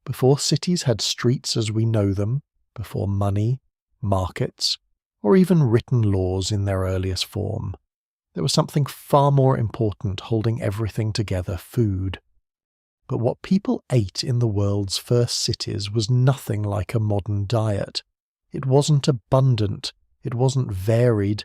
Before cities had streets as we know them, before money, markets, or even written laws in their earliest form, there was something far more important holding everything together: food. But what people ate in the world's first cities was nothing like a modern diet. It wasn't abundant, it wasn't varied,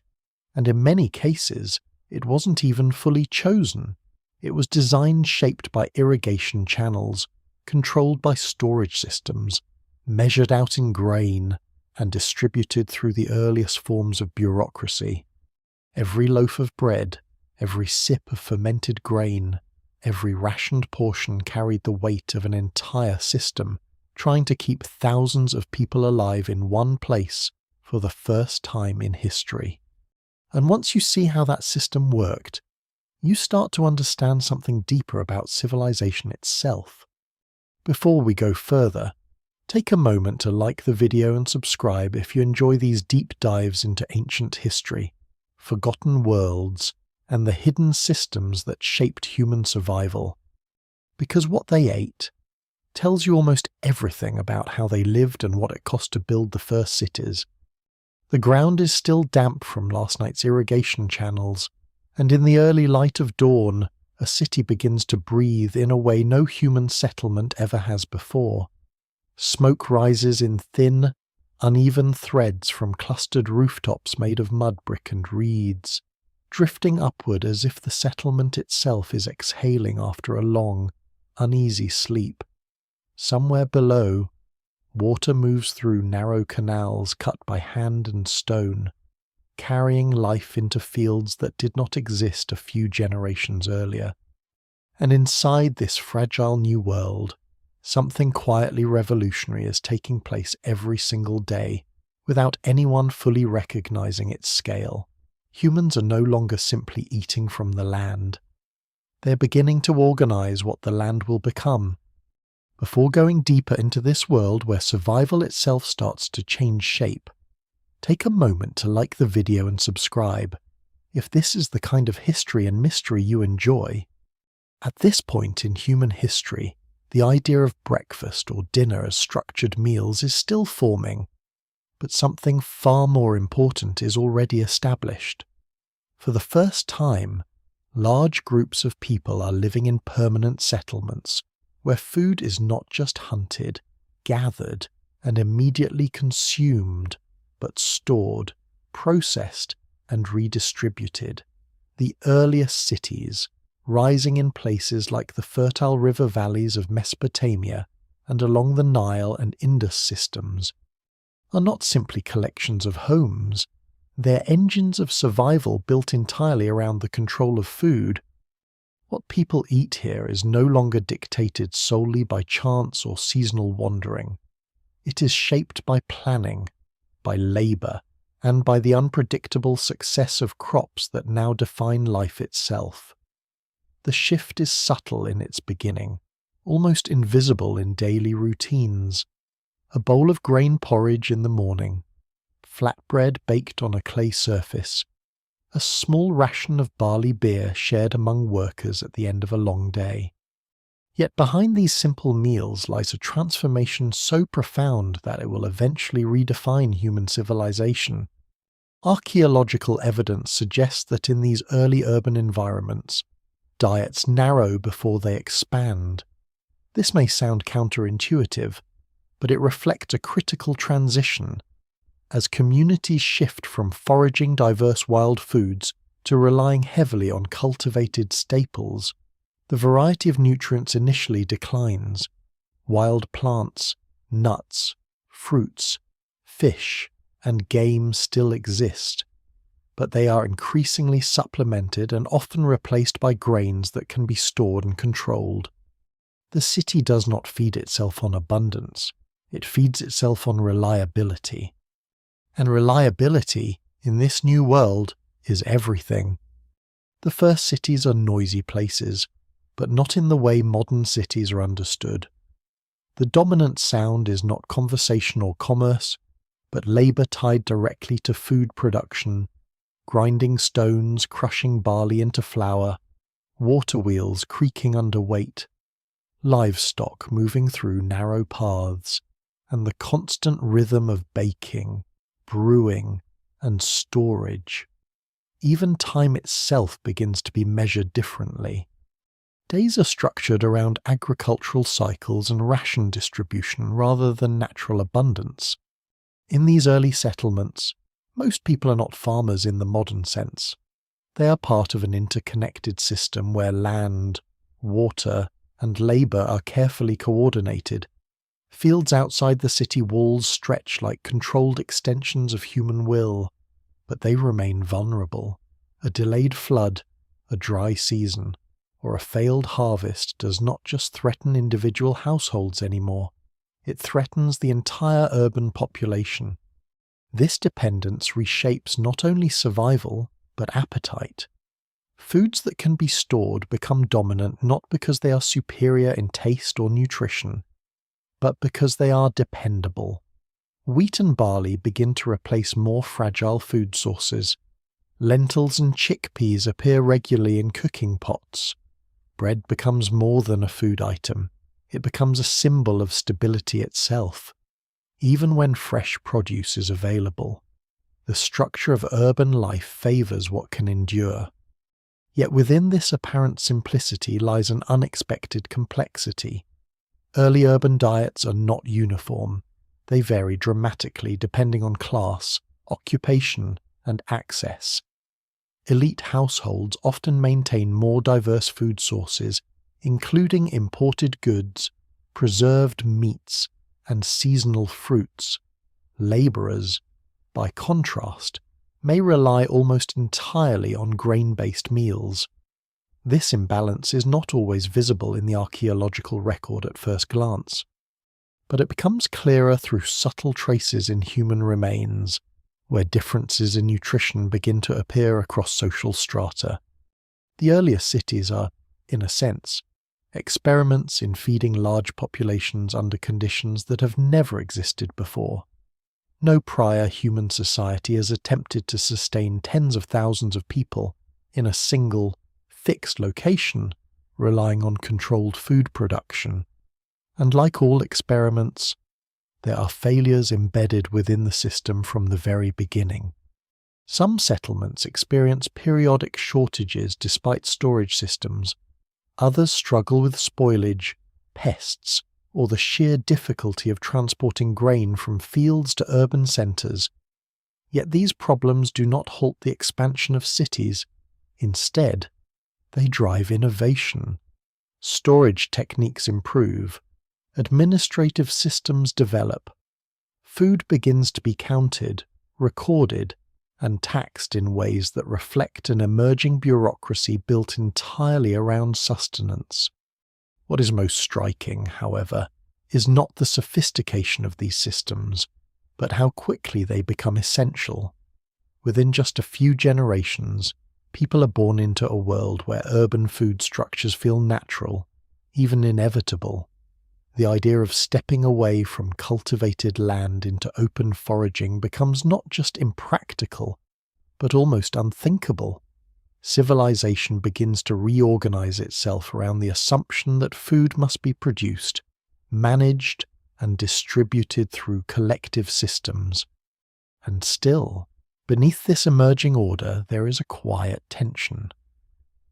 and in many cases, it wasn't even fully chosen. It was designed shaped by irrigation channels, controlled by storage systems, measured out in grain, and distributed through the earliest forms of bureaucracy. Every loaf of bread, every sip of fermented grain, every rationed portion carried the weight of an entire system, trying to keep thousands of people alive in one place for the first time in history. And once you see how that system worked, you start to understand something deeper about civilization itself. Before we go further, take a moment to like the video and subscribe if you enjoy these deep dives into ancient history, forgotten worlds, and the hidden systems that shaped human survival. Because what they ate tells you almost everything about how they lived and what it cost to build the first cities. The ground is still damp from last night's irrigation channels, and in the early light of dawn, a city begins to breathe in a way no human settlement ever has before. Smoke rises in thin, uneven threads from clustered rooftops made of mud brick and reeds, drifting upward as if the settlement itself is exhaling after a long, uneasy sleep. Somewhere below, water moves through narrow canals cut by hand and stone, carrying life into fields that did not exist a few generations earlier. And inside this fragile new world, something quietly revolutionary is taking place every single day, without anyone fully recognizing its scale. Humans are no longer simply eating from the land. They're beginning to organize what the land will become. Before going deeper into this world where survival itself starts to change shape, take a moment to like the video and subscribe, if this is the kind of history and mystery you enjoy. At this point in human history, the idea of breakfast or dinner as structured meals is still forming, but something far more important is already established. For the first time, large groups of people are living in permanent settlements, where food is not just hunted, gathered, and immediately consumed, but stored, processed, and redistributed. The earliest cities, rising in places like the fertile river valleys of Mesopotamia and along the Nile and Indus systems, are not simply collections of homes. They're engines of survival built entirely around the control of food. What people eat here is no longer dictated solely by chance or seasonal wandering. It is shaped by planning, by labor, and by the unpredictable success of crops that now define life itself. The shift is subtle in its beginning, almost invisible in daily routines. A bowl of grain porridge in the morning, flatbread baked on a clay surface, a small ration of barley beer shared among workers at the end of a long day. Yet behind these simple meals lies a transformation so profound that it will eventually redefine human civilization. Archaeological evidence suggests that in these early urban environments, diets narrow before they expand. This may sound counterintuitive, but it reflects a critical transition. As communities shift from foraging diverse wild foods to relying heavily on cultivated staples, the variety of nutrients initially declines. Wild plants, nuts, fruits, fish, and game still exist, but they are increasingly supplemented and often replaced by grains that can be stored and controlled. The city does not feed itself on abundance, it feeds itself on reliability. And reliability, in this new world, is everything. The first cities are noisy places, but not in the way modern cities are understood. The dominant sound is not conversation or commerce, but labor tied directly to food production, grinding stones, crushing barley into flour, water wheels creaking under weight. livestock moving through narrow paths, and the constant rhythm of baking, brewing, and storage. Even time itself begins to be measured differently. Days are structured around agricultural cycles and ration distribution rather than natural abundance. In these early settlements, most people are not farmers in the modern sense. They are part of an interconnected system where land, water, and labour are carefully coordinated. Fields outside the city walls stretch like controlled extensions of human will, but they remain vulnerable. A delayed flood, a dry season, or a failed harvest does not just threaten individual households anymore, it threatens the entire urban population. This dependence reshapes not only survival, but appetite. Foods that can be stored become dominant not because they are superior in taste or nutrition, but because they are dependable. Wheat and barley begin to replace more fragile food sources. Lentils and chickpeas appear regularly in cooking pots. Bread becomes more than a food item. It becomes a symbol of stability itself. Even when fresh produce is available, the structure of urban life favours what can endure. Yet within this apparent simplicity lies an unexpected complexity. Early urban diets are not uniform. They vary dramatically depending on class, occupation, and access. Elite households often maintain more diverse food sources, including imported goods, preserved meats, and seasonal fruits. Labourers, by contrast, may rely almost entirely on grain-based meals. This imbalance is not always visible in the archaeological record at first glance, but it becomes clearer through subtle traces in human remains, where differences in nutrition begin to appear across social strata. The earliest cities are, in a sense, experiments in feeding large populations under conditions that have never existed before. No prior human society has attempted to sustain tens of thousands of people in a single, fixed location, relying on controlled food production. And like all experiments, there are failures embedded within the system from the very beginning. Some settlements experience periodic shortages despite storage systems. Others struggle with spoilage, pests, or the sheer difficulty of transporting grain from fields to urban centres. Yet these problems do not halt the expansion of cities. Instead, they drive innovation. Storage techniques improve. Administrative systems develop. Food begins to be counted, recorded, and taxed in ways that reflect an emerging bureaucracy built entirely around sustenance. What is most striking, however, is not the sophistication of these systems, but how quickly they become essential. Within just a few generations, people are born into a world where urban food structures feel natural, even inevitable. The idea of stepping away from cultivated land into open foraging becomes not just impractical, but almost unthinkable. Civilization begins to reorganize itself around the assumption that food must be produced, managed, and distributed through collective systems. And still, beneath this emerging order, there is a quiet tension.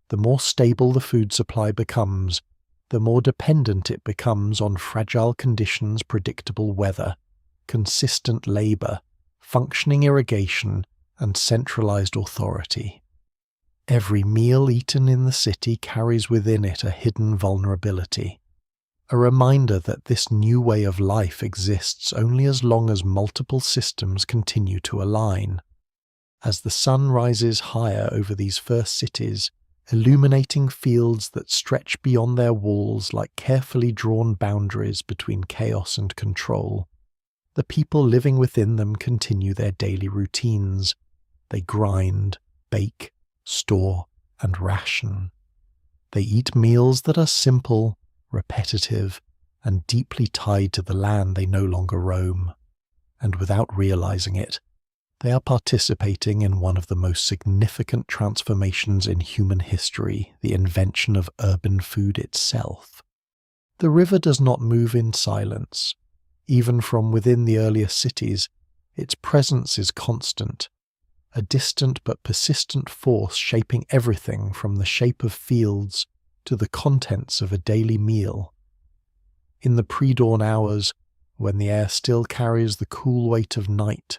The more stable the food supply becomes, the more dependent it becomes on fragile conditions, predictable weather, consistent labour, functioning irrigation, and centralized authority. Every meal eaten in the city carries within it a hidden vulnerability, a reminder that this new way of life exists only as long as multiple systems continue to align. As the sun rises higher over these first cities, illuminating fields that stretch beyond their walls like carefully drawn boundaries between chaos and control, the people living within them continue their daily routines. They grind, bake, store, and ration. They eat meals that are simple, repetitive, and deeply tied to the land they no longer roam. And without realizing it, they are participating in one of the most significant transformations in human history, the invention of urban food itself. The river does not move in silence. Even from within the earliest cities, its presence is constant, a distant but persistent force shaping everything from the shape of fields to the contents of a daily meal. In the pre-dawn hours, when the air still carries the cool weight of night,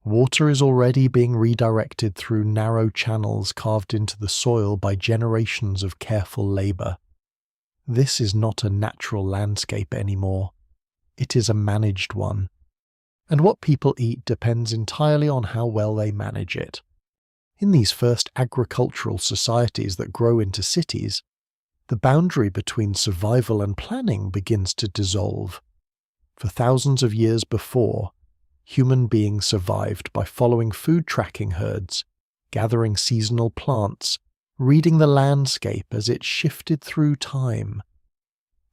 water is already being redirected through narrow channels carved into the soil by generations of careful labour. This is not a natural landscape anymore. It is a managed one. And what people eat depends entirely on how well they manage it. In these first agricultural societies that grow into cities, the boundary between survival and planning begins to dissolve. For thousands of years before, human beings survived by following food tracking herds, gathering seasonal plants, reading the landscape as it shifted through time.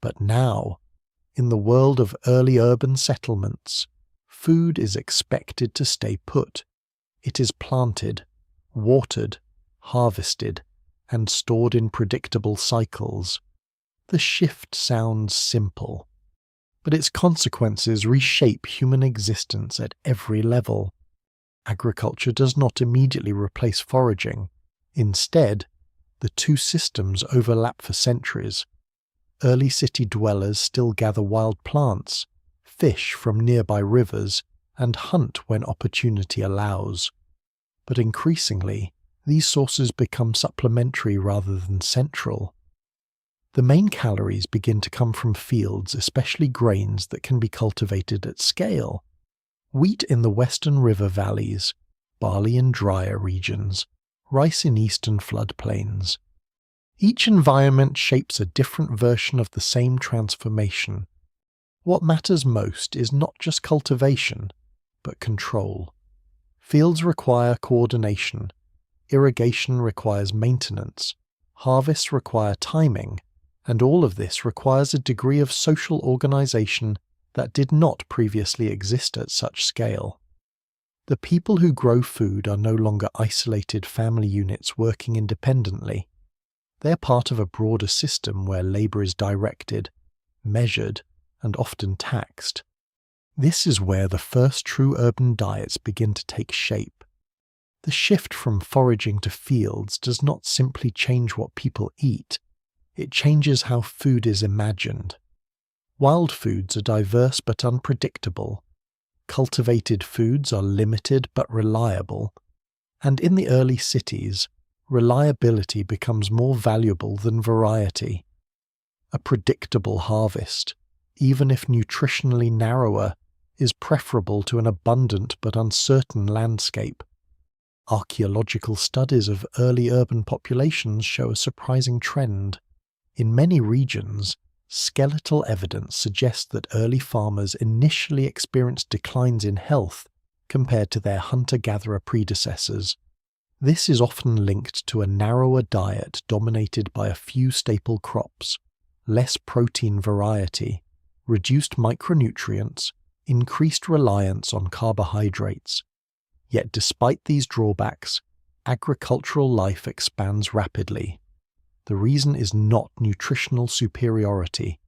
But now, in the world of early urban settlements, food is expected to stay put. It is planted, watered, harvested, and stored in predictable cycles. The shift sounds simple, but its consequences reshape human existence at every level. Agriculture does not immediately replace foraging. Instead, the two systems overlap for centuries. Early city dwellers still gather wild plants, fish from nearby rivers, and hunt when opportunity allows. But increasingly, these sources become supplementary rather than central. The main calories begin to come from fields, especially grains that can be cultivated at scale. Wheat in the western river valleys, barley in drier regions, rice in eastern floodplains. Each environment shapes a different version of the same transformation. What matters most is not just cultivation, but control. Fields require coordination, irrigation requires maintenance, harvests require timing, and all of this requires a degree of social organization that did not previously exist at such scale. The people who grow food are no longer isolated family units working independently. They are part of a broader system where labor is directed, measured, and often taxed. This is where the first true urban diets begin to take shape. The shift from foraging to fields does not simply change what people eat, it changes how food is imagined. Wild foods are diverse but unpredictable. Cultivated foods are limited but reliable. And in the early cities, reliability becomes more valuable than variety. A predictable harvest, even if nutritionally narrower, is preferable to an abundant but uncertain landscape. Archaeological studies of early urban populations show a surprising trend. In many regions, skeletal evidence suggests that early farmers initially experienced declines in health compared to their hunter-gatherer predecessors. This is often linked to a narrower diet dominated by a few staple crops, less protein variety, reduced micronutrients, increased reliance on carbohydrates. Yet despite these drawbacks, agricultural life expands rapidly. The reason is not nutritional superiority,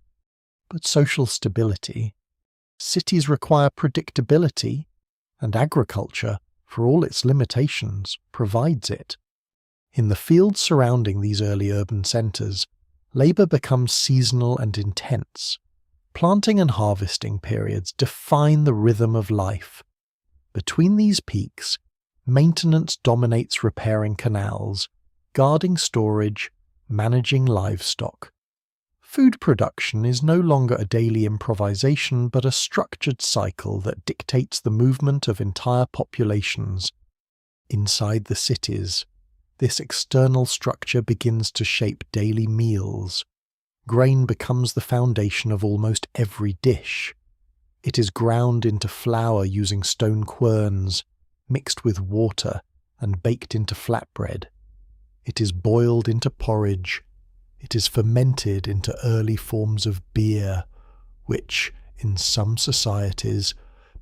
but social stability. Cities require predictability, and agriculture, for all its limitations, provides it. In the fields surrounding these early urban centres, labour becomes seasonal and intense. Planting and harvesting periods define the rhythm of life. Between these peaks, maintenance dominates repairing canals, guarding storage, managing livestock. Food production is no longer a daily improvisation but a structured cycle that dictates the movement of entire populations. Inside the cities, this external structure begins to shape daily meals. Grain becomes the foundation of almost every dish. It is ground into flour using stone querns, mixed with water, and baked into flatbread. It is boiled into porridge. It is fermented into early forms of beer, which, in some societies,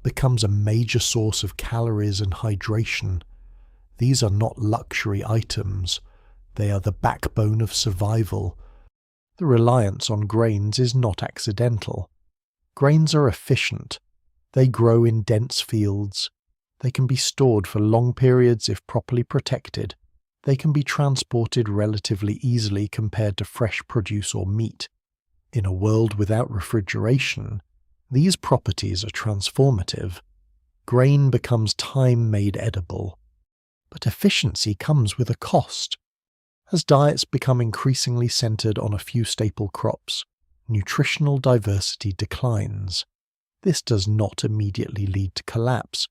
becomes a major source of calories and hydration. These are not luxury items. They are the backbone of survival. The reliance on grains is not accidental. Grains are efficient. They grow in dense fields. They can be stored for long periods if properly protected. They can be transported relatively easily compared to fresh produce or meat. In a world without refrigeration, these properties are transformative. Grain becomes time-made edible. But efficiency comes with a cost. As diets become increasingly centered on a few staple crops, nutritional diversity declines. This does not immediately lead to collapse,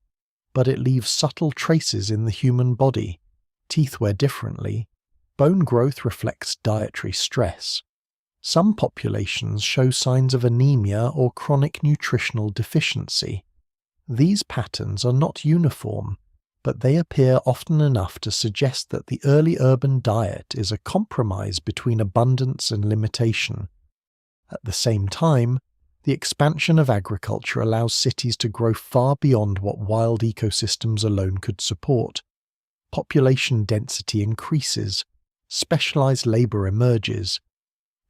but it leaves subtle traces in the human body. Teeth wear differently. Bone growth reflects dietary stress. Some populations show signs of anemia or chronic nutritional deficiency. These patterns are not uniform, but they appear often enough to suggest that the early urban diet is a compromise between abundance and limitation. At the same time, the expansion of agriculture allows cities to grow far beyond what wild ecosystems alone could support. Population density increases, specialized labor emerges.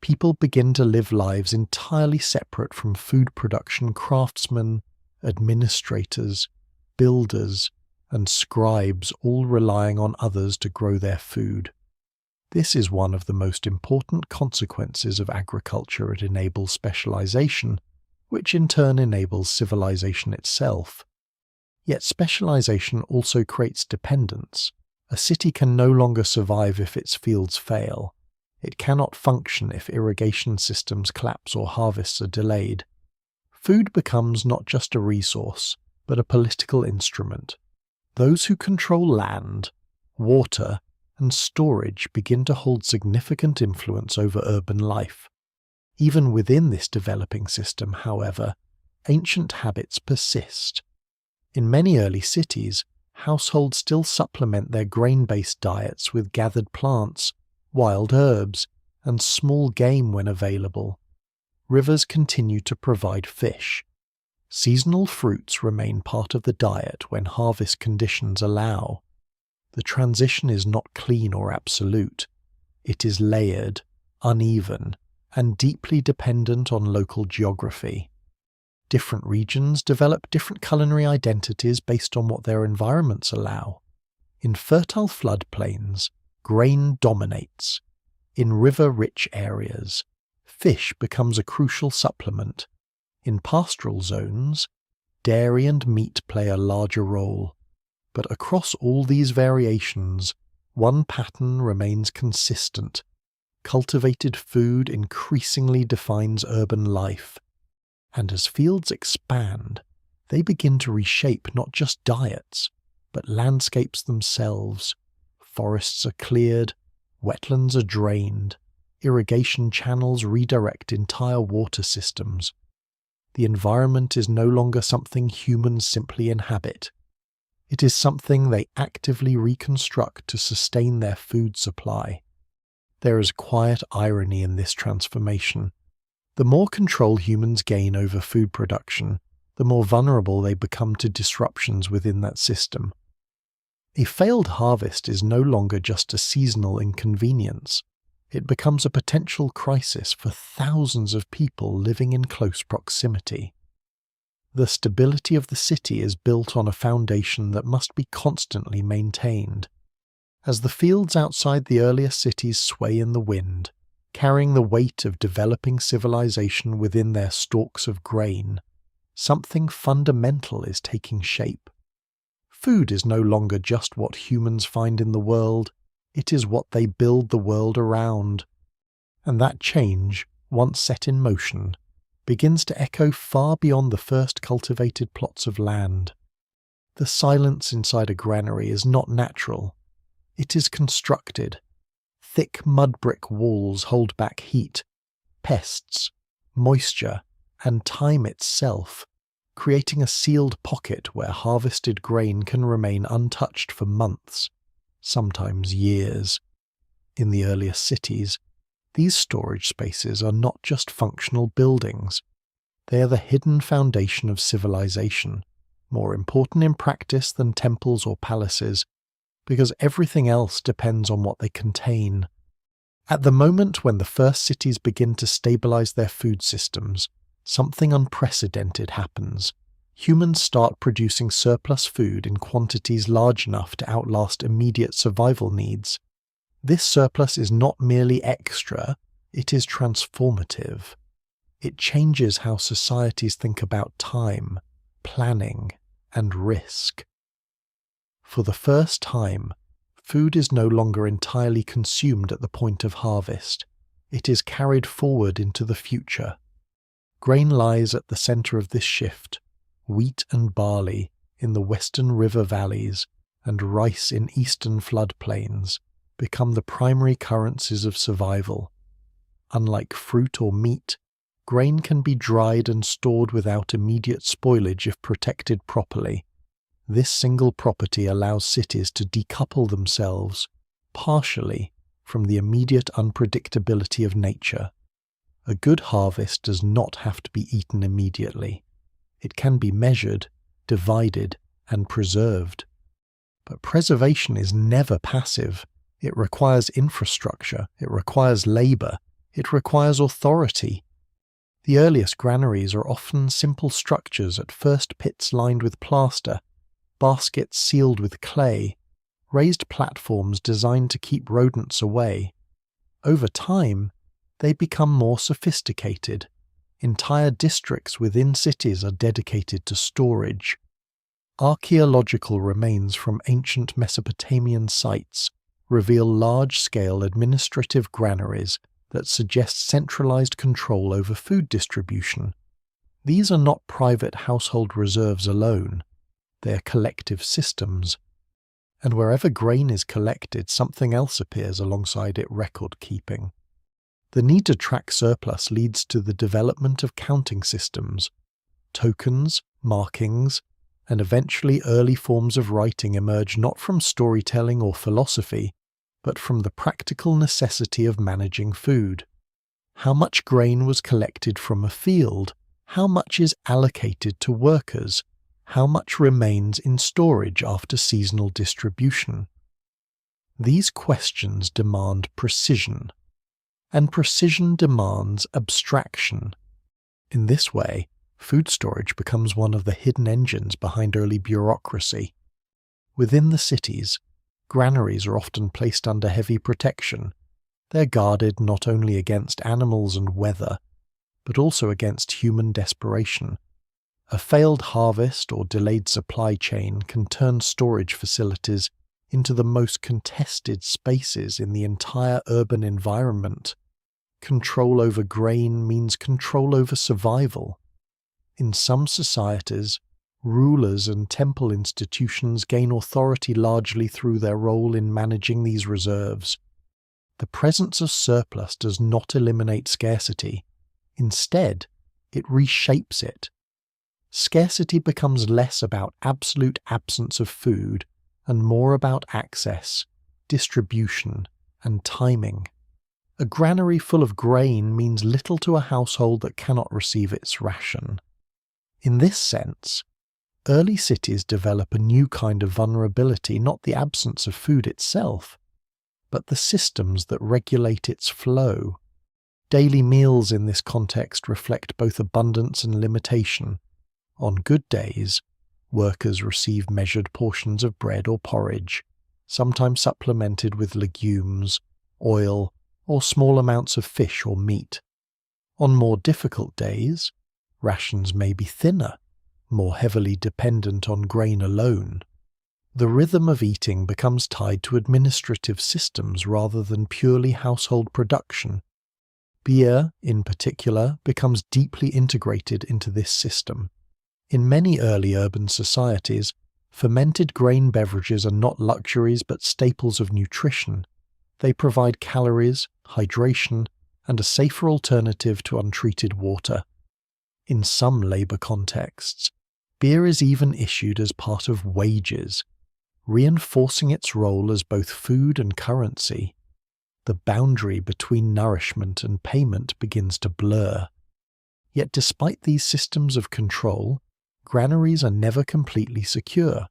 People begin to live lives entirely separate from food production craftsmen, administrators, builders, and scribes, all relying on others to grow their food. This is one of the most important consequences of agriculture. It enables specialization, which in turn enables civilization itself. Yet specialization also creates dependence. A city can no longer survive if its fields fail. It cannot function if irrigation systems collapse or harvests are delayed. Food becomes not just a resource, but a political instrument. Those who control land, water, and storage begin to hold significant influence over urban life. Even within this developing system, however, ancient habits persist. In many early cities, households still supplement their grain-based diets with gathered plants, wild herbs, and small game when available. Rivers continue to provide fish. Seasonal fruits remain part of the diet when harvest conditions allow. The transition is not clean or absolute. It is layered, uneven, and deeply dependent on local geography. Different regions develop different culinary identities based on what their environments allow. In fertile floodplains, grain dominates. In river-rich areas, fish becomes a crucial supplement. In pastoral zones, dairy and meat play a larger role. But across all these variations, one pattern remains consistent. Cultivated food increasingly defines urban life. And as fields expand, they begin to reshape not just diets, but landscapes themselves. Forests are cleared, wetlands are drained, irrigation channels redirect entire water systems. The environment is no longer something humans simply inhabit. It is something they actively reconstruct to sustain their food supply. There is quiet irony in this transformation. The more control humans gain over food production, the more vulnerable they become to disruptions within that system. A failed harvest is no longer just a seasonal inconvenience. It becomes a potential crisis for thousands of people living in close proximity. The stability of the city is built on a foundation that must be constantly maintained. As the fields outside the earlier cities sway in the wind, carrying the weight of developing civilization within their stalks of grain, something fundamental is taking shape. Food is no longer just what humans find in the world, it is what they build the world around. And that change, once set in motion, begins to echo far beyond the first cultivated plots of land. The silence inside a granary is not natural. It is constructed. Thick mud brick walls hold back heat, pests, moisture, and time itself, creating a sealed pocket where harvested grain can remain untouched for months, sometimes years. In the earliest cities, these storage spaces are not just functional buildings. They are the hidden foundation of civilization, more important in practice than temples or palaces, because everything else depends on what they contain. At the moment when the first cities begin to stabilize their food systems, something unprecedented happens. Humans start producing surplus food in quantities large enough to outlast immediate survival needs. This surplus is not merely extra, it is transformative. It changes how societies think about time, planning, and risk. For the first time, food is no longer entirely consumed at the point of harvest. It is carried forward into the future. Grain lies at the center of this shift. Wheat and barley in the western river valleys and rice in eastern floodplains become the primary currencies of survival. Unlike fruit or meat, grain can be dried and stored without immediate spoilage if protected properly. This single property allows cities to decouple themselves, partially, from the immediate unpredictability of nature. A good harvest does not have to be eaten immediately. It can be measured, divided, and preserved. But preservation is never passive. It requires infrastructure, it requires labor, it requires authority. The earliest granaries are often simple structures, at first pits lined with plaster, baskets sealed with clay, raised platforms designed to keep rodents away. Over time, they become more sophisticated. Entire districts within cities are dedicated to storage. Archaeological remains from ancient Mesopotamian sites reveal large-scale administrative granaries that suggest centralized control over food distribution. These are not private household reserves alone. They are collective systems. And wherever grain is collected, something else appears alongside it: record-keeping. The need to track surplus leads to the development of counting systems. Tokens, markings, and eventually early forms of writing emerge not from storytelling or philosophy, but from the practical necessity of managing food. How much grain was collected from a field? How much is allocated to workers? How much remains in storage after seasonal distribution? These questions demand precision, and precision demands abstraction. In this way, food storage becomes one of the hidden engines behind early bureaucracy. Within the cities, granaries are often placed under heavy protection. They're guarded not only against animals and weather, but also against human desperation. A failed harvest or delayed supply chain can turn storage facilities into the most contested spaces in the entire urban environment. Control over grain means control over survival. In some societies, rulers and temple institutions gain authority largely through their role in managing these reserves. The presence of surplus does not eliminate scarcity. Instead, it reshapes it. Scarcity becomes less about absolute absence of food and more about access, distribution, and timing. A granary full of grain means little to a household that cannot receive its ration. In this sense, early cities develop a new kind of vulnerability, not the absence of food itself, but the systems that regulate its flow. Daily meals in this context reflect both abundance and limitation. On good days, workers receive measured portions of bread or porridge, sometimes supplemented with legumes, oil, or small amounts of fish or meat. On more difficult days, rations may be thinner, more heavily dependent on grain alone. The rhythm of eating becomes tied to administrative systems rather than purely household production. Beer, in particular, becomes deeply integrated into this system. In many early urban societies, fermented grain beverages are not luxuries but staples of nutrition. They provide calories, hydration, and a safer alternative to untreated water. In some labor contexts, beer is even issued as part of wages, reinforcing its role as both food and currency. The boundary between nourishment and payment begins to blur. Yet despite these systems of control, granaries are never completely secure.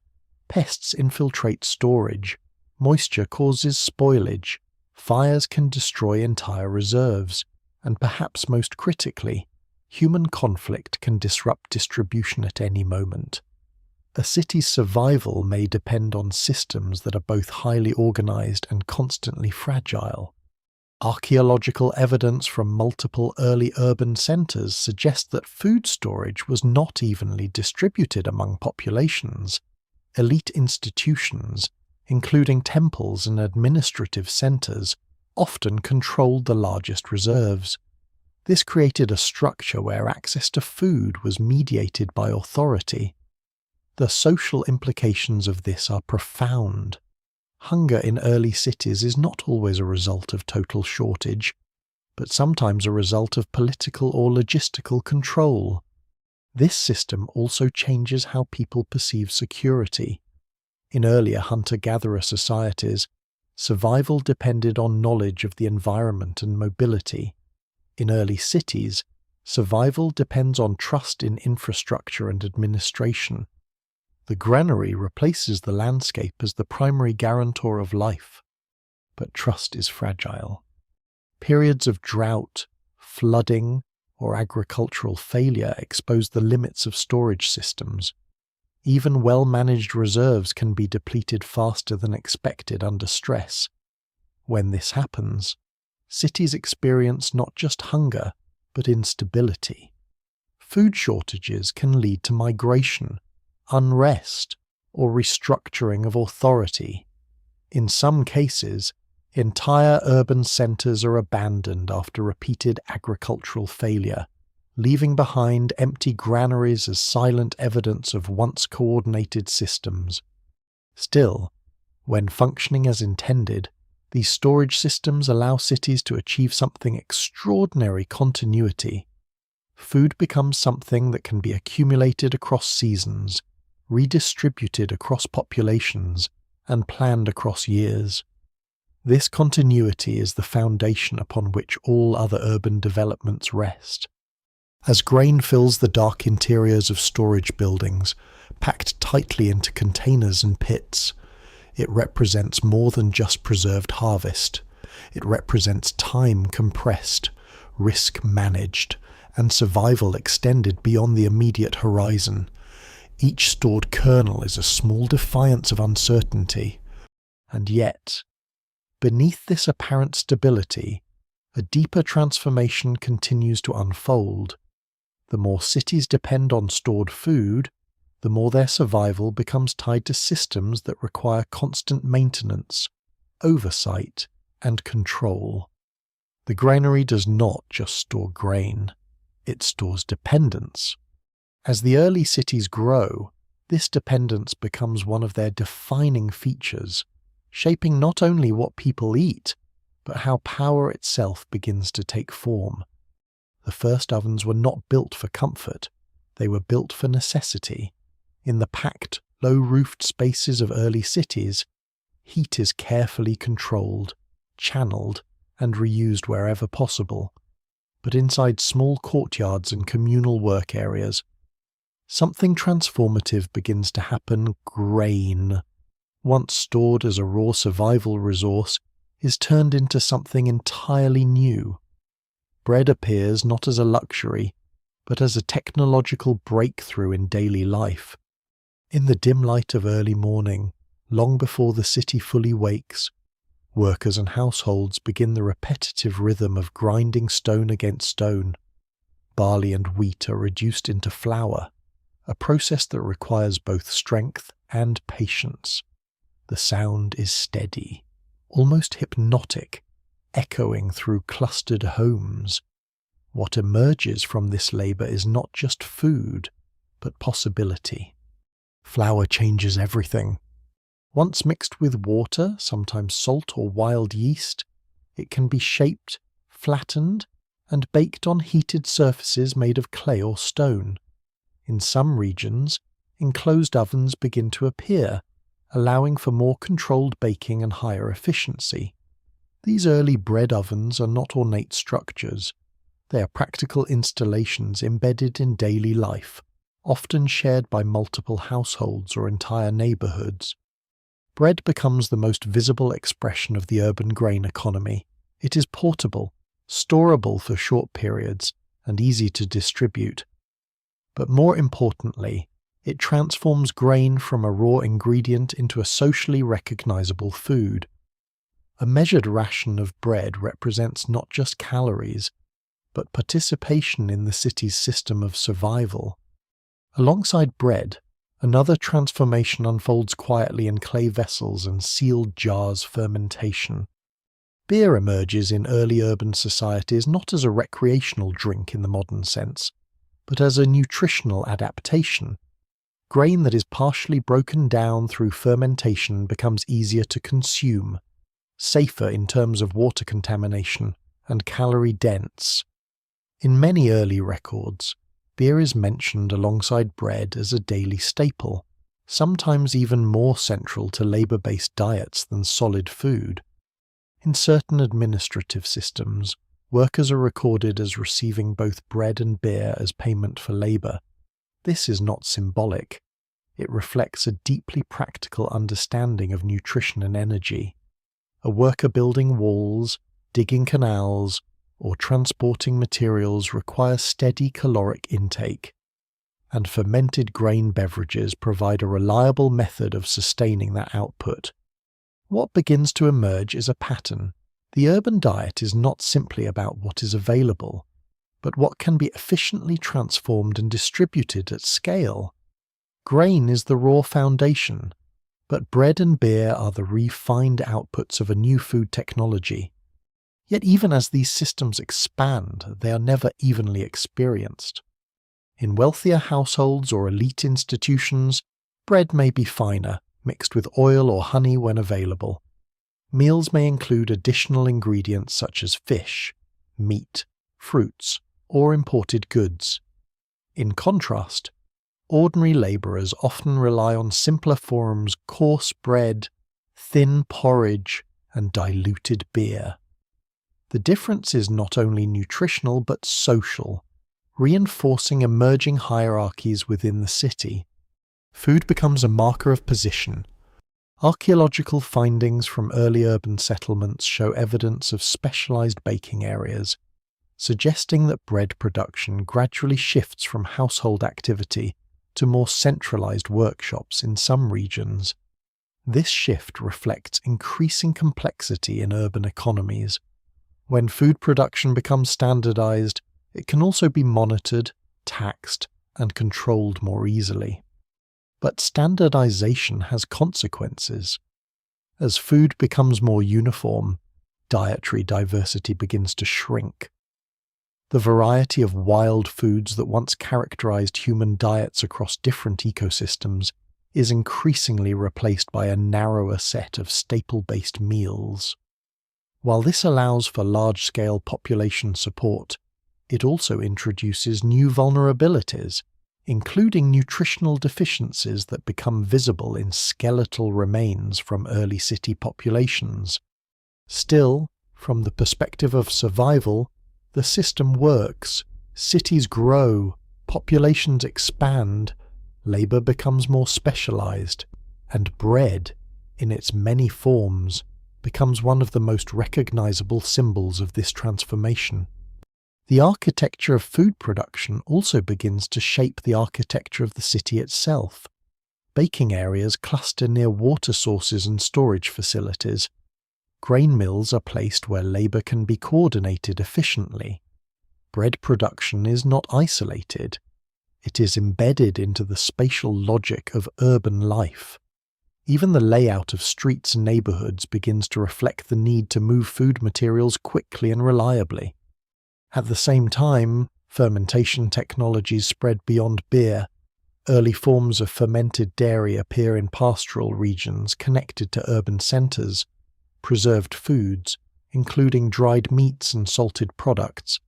Pests infiltrate storage, moisture causes spoilage, fires can destroy entire reserves, and perhaps most critically, human conflict can disrupt distribution at any moment. A city's survival may depend on systems that are both highly organized and constantly fragile. Archaeological evidence from multiple early urban centers suggests that food storage was not evenly distributed among populations. Elite institutions, including temples and administrative centers, often controlled the largest reserves. This created a structure where access to food was mediated by authority. The social implications of this are profound. Hunger in early cities is not always a result of total shortage, but sometimes a result of political or logistical control. This system also changes how people perceive security. In earlier hunter-gatherer societies, survival depended on knowledge of the environment and mobility. In early cities, survival depends on trust in infrastructure and administration. The granary replaces the landscape as the primary guarantor of life, but trust is fragile. Periods of drought, flooding, or agricultural failure expose the limits of storage systems. Even well-managed reserves can be depleted faster than expected under stress. When this happens, cities experience not just hunger, but instability. Food shortages can lead to migration, unrest, or restructuring of authority. In some cases, entire urban centers are abandoned after repeated agricultural failure, leaving behind empty granaries as silent evidence of once coordinated systems. Still, when functioning as intended, these storage systems allow cities to achieve something extraordinary: continuity. Food becomes something that can be accumulated across seasons, redistributed across populations, and planned across years. This continuity is the foundation upon which all other urban developments rest. As grain fills the dark interiors of storage buildings, packed tightly into containers and pits, it represents more than just preserved harvest. It represents time compressed, risk managed, and survival extended beyond the immediate horizon. Each stored kernel is a small defiance of uncertainty. And yet, beneath this apparent stability, a deeper transformation continues to unfold. The more cities depend on stored food, the more their survival becomes tied to systems that require constant maintenance, oversight, and control. The granary does not just store grain, it stores dependence. As the early cities grow, this dependence becomes one of their defining features, shaping not only what people eat, but how power itself begins to take form. The first ovens were not built for comfort, they were built for necessity. In the packed, low-roofed spaces of early cities, heat is carefully controlled, channeled, and reused wherever possible. But inside small courtyards and communal work areas, something transformative begins to happen. Grain, once stored as a raw survival resource, is turned into something entirely new. Bread appears not as a luxury, but as a technological breakthrough in daily life. In the dim light of early morning, long before the city fully wakes, workers and households begin the repetitive rhythm of grinding stone against stone. Barley and wheat are reduced into flour, a process that requires both strength and patience. The sound is steady, almost hypnotic, echoing through clustered homes. What emerges from this labor is not just food, but possibility. Flour changes everything. Once mixed with water, sometimes salt or wild yeast, it can be shaped, flattened, and baked on heated surfaces made of clay or stone. In some regions, enclosed ovens begin to appear, allowing for more controlled baking and higher efficiency. These early bread ovens are not ornate structures. They are practical installations embedded in daily life, often shared by multiple households or entire neighborhoods. bread becomes the most visible expression of the urban grain economy. It is portable, storable for short periods, and easy to distribute. But more importantly, it transforms grain from a raw ingredient into a socially recognizable food. A measured ration of bread represents not just calories, but participation in the city's system of survival. Alongside bread, another transformation unfolds quietly in clay vessels and sealed jars: fermentation. Beer emerges in early urban societies not as a recreational drink in the modern sense, but as a nutritional adaptation. Grain that is partially broken down through fermentation becomes easier to consume, safer in terms of water contamination, and calorie-dense. In many early records, beer is mentioned alongside bread as a daily staple, sometimes even more central to labor-based diets than solid food. In certain administrative systems, workers are recorded as receiving both bread and beer as payment for labor. This is not symbolic. It reflects a deeply practical understanding of nutrition and energy. A worker building walls, digging canals, or transporting materials requires steady caloric intake, and fermented grain beverages provide a reliable method of sustaining that output. What begins to emerge is a pattern. The urban diet is not simply about what is available, but what can be efficiently transformed and distributed at scale. Grain is the raw foundation, but bread and beer are the refined outputs of a new food technology. Yet even as these systems expand, they are never evenly experienced. In wealthier households or elite institutions, bread may be finer, mixed with oil or honey when available. Meals may include additional ingredients such as fish, meat, fruits, or imported goods. In contrast, ordinary labourers often rely on simpler forms: coarse bread, thin porridge, and diluted beer. The difference is not only nutritional but social, reinforcing emerging hierarchies within the city. Food becomes a marker of position. Archaeological findings from early urban settlements show evidence of specialized baking areas, suggesting that bread production gradually shifts from household activity to more centralized workshops in some regions. This shift reflects increasing complexity in urban economies. When food production becomes standardized, it can also be monitored, taxed, and controlled more easily. But standardization has consequences. As food becomes more uniform, dietary diversity begins to shrink. The variety of wild foods that once characterized human diets across different ecosystems is increasingly replaced by a narrower set of staple-based meals. While this allows for large-scale population support, it also introduces new vulnerabilities, including nutritional deficiencies that become visible in skeletal remains from early city populations. Still, from the perspective of survival, the system works. Cities grow, populations expand, labor becomes more specialized, and bread, in its many forms, becomes one of the most recognizable symbols of this transformation. The architecture of food production also begins to shape the architecture of the city itself. Baking areas cluster near water sources and storage facilities. Grain mills are placed where labor can be coordinated efficiently. Bread production is not isolated. It is embedded into the spatial logic of urban life. Even the layout of streets and neighborhoods begins to reflect the need to move food materials quickly and reliably. At the same time, fermentation technologies spread beyond beer. Early forms of fermented dairy appear in pastoral regions connected to urban centers. Preserved foods, including dried meats and salted products,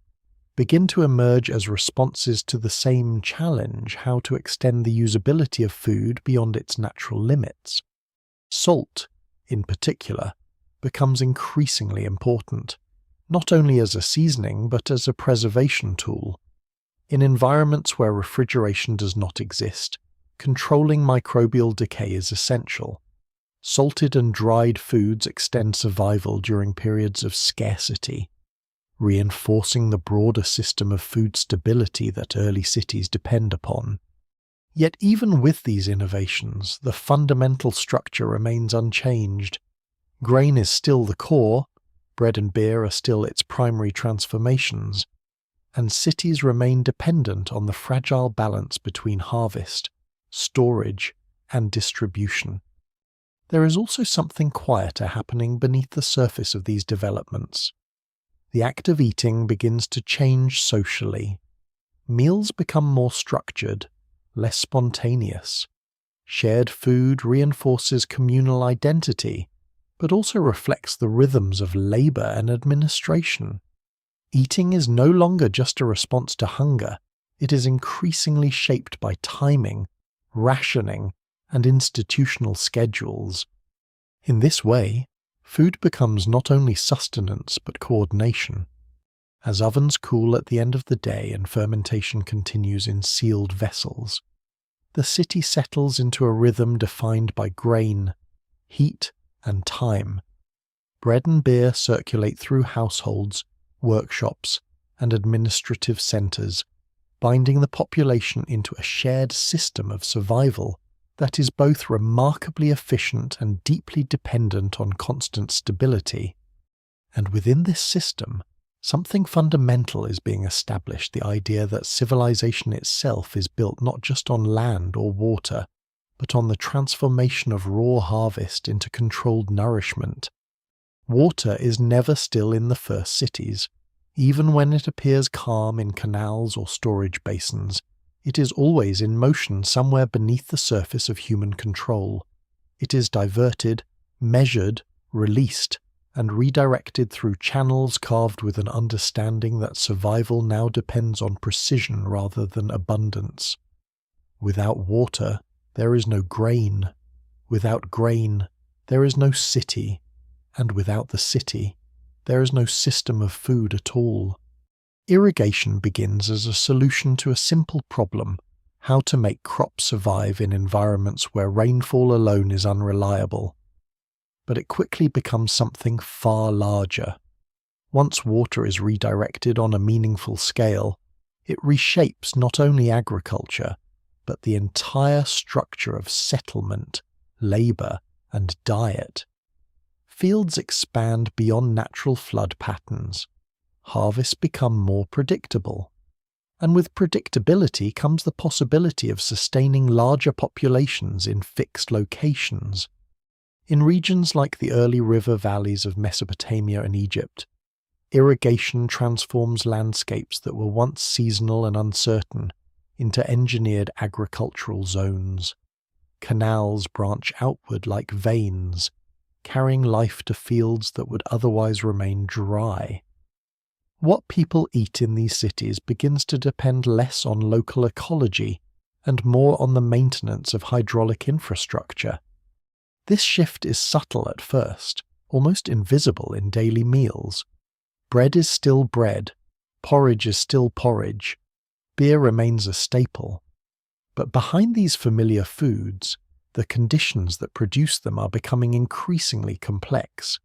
begin to emerge as responses to the same challenge: how to extend the usability of food beyond its natural limits. Salt, in particular, becomes increasingly important, not only as a seasoning but as a preservation tool. In environments where refrigeration does not exist, controlling microbial decay is essential. salted and dried foods extend survival during periods of scarcity, reinforcing the broader system of food stability that early cities depend upon. Yet even with these innovations, the fundamental structure remains unchanged. Grain is still the core, bread and beer are still its primary transformations, and cities remain dependent on the fragile balance between harvest, storage, and distribution. There is also something quieter happening beneath the surface of these developments. The act of eating begins to change socially. Meals become more structured, less spontaneous. Shared food reinforces communal identity, but also reflects the rhythms of labor and administration. Eating is no longer just a response to hunger, it is increasingly shaped by timing, rationing, and institutional schedules. In this way, food becomes not only sustenance but coordination. As ovens cool at the end of the day and fermentation continues in sealed vessels, the city settles into a rhythm defined by grain, heat, and time. Bread and beer circulate through households, workshops, and administrative centers, binding the population into a shared system of survival that is both remarkably efficient and deeply dependent on constant stability. And within this system, something fundamental is being established, the idea that civilization itself is built not just on land or water, but on the transformation of raw harvest into controlled nourishment. Water is never still in the first cities. Even when it appears calm in canals or storage basins, it is always in motion somewhere beneath the surface of human control. It is diverted, measured, released, and redirected through channels carved with an understanding that survival now depends on precision rather than abundance. Without water, there is no grain. Without grain, there is no city. And without the city, there is no system of food at all. Irrigation begins as a solution to a simple problem: how to make crops survive in environments where rainfall alone is unreliable. But it quickly becomes something far larger. Once water is redirected on a meaningful scale, it reshapes not only agriculture, but the entire structure of settlement, labor, and diet. Fields expand beyond natural flood patterns. Harvests become more predictable. And with predictability comes the possibility of sustaining larger populations in fixed locations. In regions like the early river valleys of Mesopotamia and Egypt, irrigation transforms landscapes that were once seasonal and uncertain into engineered agricultural zones. Canals branch outward like veins, carrying life to fields that would otherwise remain dry. What people eat in these cities begins to depend less on local ecology and more on the maintenance of hydraulic infrastructure. This shift is subtle at first, almost invisible in daily meals. Bread is still bread, porridge is still porridge, beer remains a staple. But behind these familiar foods, the conditions that produce them are becoming increasingly complex.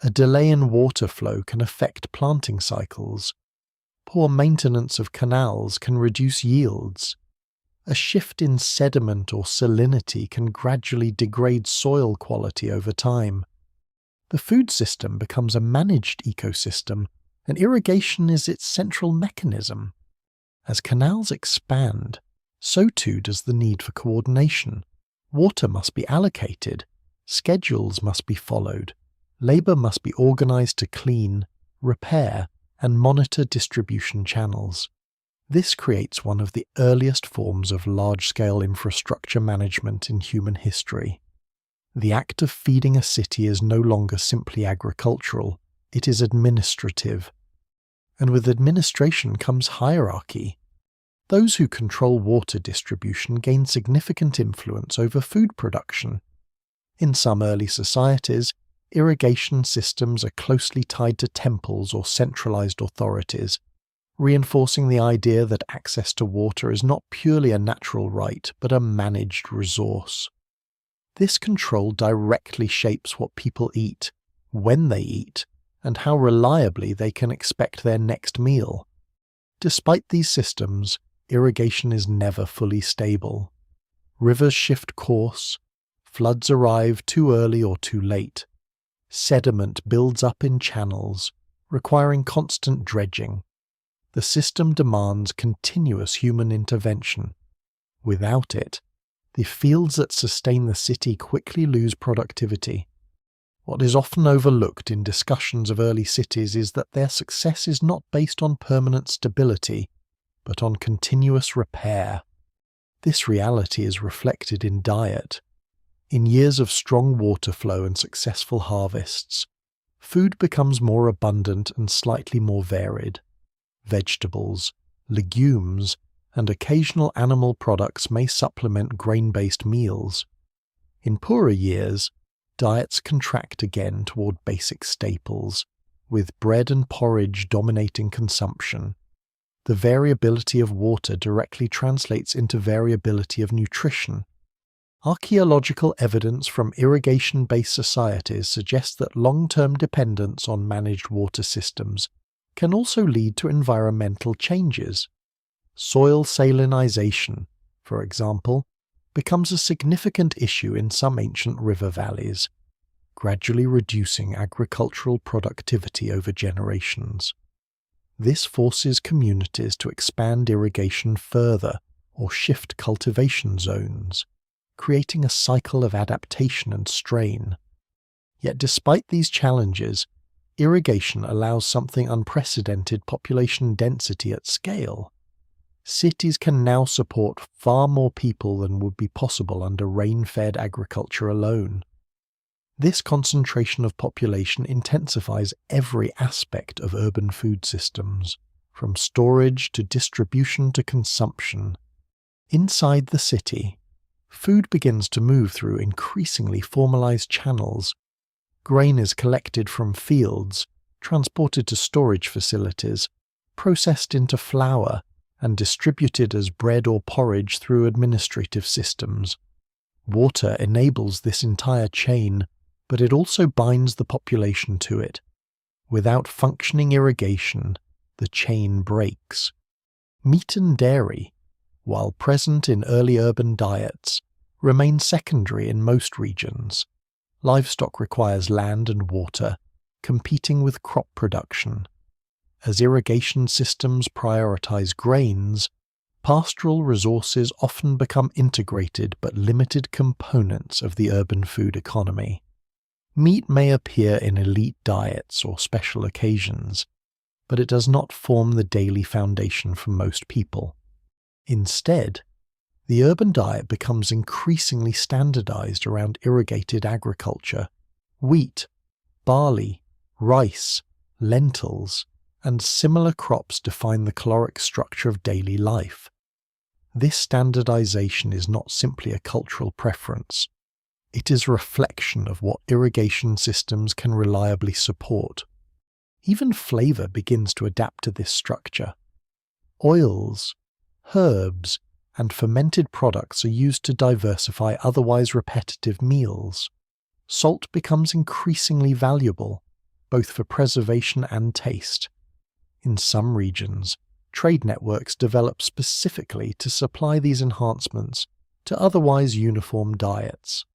A delay in water flow can affect planting cycles. Poor maintenance of canals can reduce yields. A shift in sediment or salinity can gradually degrade soil quality over time. The food system becomes a managed ecosystem, and irrigation is its central mechanism. As canals expand, so too does the need for coordination. Water must be allocated, schedules must be followed, labor must be organized to clean, repair, and monitor distribution channels. This creates one of the earliest forms of large-scale infrastructure management in human history. The act of feeding a city is no longer simply agricultural, it is administrative. And with administration comes hierarchy. Those who control water distribution gain significant influence over food production. In some early societies, irrigation systems are closely tied to temples or centralized authorities, reinforcing the idea that access to water is not purely a natural right but a managed resource. This control directly shapes what people eat, when they eat, and how reliably they can expect their next meal. Despite these systems, irrigation is never fully stable. Rivers shift course, floods arrive too early or too late. Sediment builds up in channels, requiring constant dredging. The system demands continuous human intervention. Without it, the fields that sustain the city quickly lose productivity. What is often overlooked in discussions of early cities is that their success is not based on permanent stability, but on continuous repair. This reality is reflected in diet. In years of strong water flow and successful harvests, food becomes more abundant and slightly more varied. Vegetables, legumes, and occasional animal products may supplement grain-based meals. In poorer years, diets contract again toward basic staples, with bread and porridge dominating consumption. The variability of water directly translates into variability of nutrition. Archaeological evidence from irrigation-based societies suggests that long-term dependence on managed water systems can also lead to environmental changes. Soil salinization, for example, becomes a significant issue in some ancient river valleys, gradually reducing agricultural productivity over generations. This forces communities to expand irrigation further or shift cultivation zones, creating a cycle of adaptation and strain. Yet despite these challenges, irrigation allows something unprecedented: population density at scale. Cities can now support far more people than would be possible under rain-fed agriculture alone. This concentration of population intensifies every aspect of urban food systems, from storage to distribution to consumption. Inside the city, food begins to move through increasingly formalized channels. Grain is collected from fields, transported to storage facilities, processed into flour, and distributed as bread or porridge through administrative systems. Water enables this entire chain, but it also binds the population to it. Without functioning irrigation, the chain breaks. Meat and dairy, while present in early urban diets, remain secondary in most regions. Livestock requires land and water, competing with crop production. As irrigation systems prioritize grains, pastoral resources often become integrated but limited components of the urban food economy. Meat may appear in elite diets or special occasions, but it does not form the daily foundation for most people. Instead, the urban diet becomes increasingly standardized around irrigated agriculture. Wheat, barley, rice, lentils, and similar crops define the caloric structure of daily life. This standardization is not simply a cultural preference. It is a reflection of what irrigation systems can reliably support. Even flavor begins to adapt to this structure. Oils, herbs, and fermented products are used to diversify otherwise repetitive meals. Salt becomes increasingly valuable, both for preservation and taste. In some regions, trade networks develop specifically to supply these enhancements to otherwise uniform diets.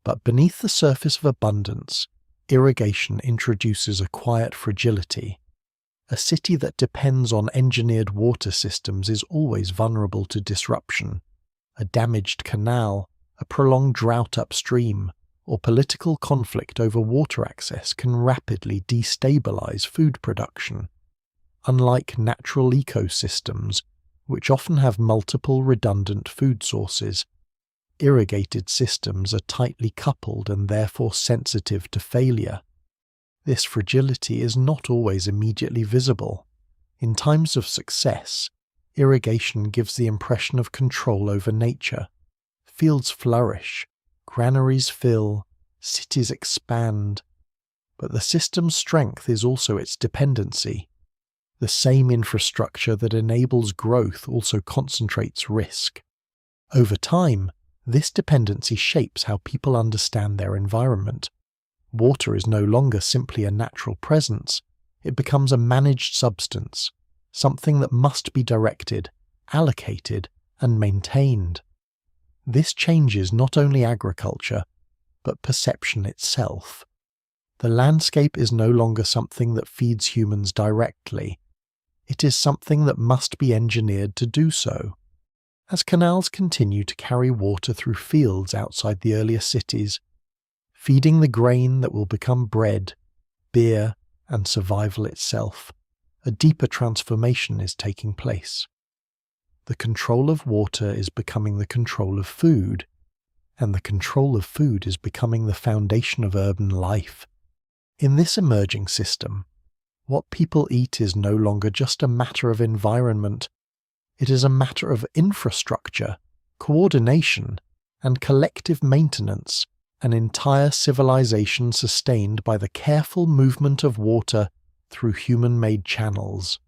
But beneath the surface of abundance, irrigation introduces a quiet fragility. A city that depends on engineered water systems is always vulnerable to disruption. A damaged canal, a prolonged drought upstream, or political conflict over water access can rapidly destabilize food production. Unlike natural ecosystems, which often have multiple redundant food sources, irrigated systems are tightly coupled and therefore sensitive to failure. This fragility is not always immediately visible. In times of success, irrigation gives the impression of control over nature. Fields flourish, granaries fill, cities expand. But the system's strength is also its dependency. The same infrastructure that enables growth also concentrates risk. Over time, This dependency shapes how people understand their environment. Water is no longer simply a natural presence, it becomes a managed substance, something that must be directed, allocated, and maintained. This changes not only agriculture, but perception itself. The landscape is no longer something that feeds humans directly. It is something that must be engineered to do so. As canals continue to carry water through fields outside the earlier cities, feeding the grain that will become bread, beer, and survival itself, a deeper transformation is taking place. The control of water is becoming the control of food, and the control of food is becoming the foundation of urban life. In this emerging system, what people eat is no longer just a matter of environment, it is a matter of infrastructure, coordination, and collective maintenance, an entire civilization sustained by the careful movement of water through human-made channels.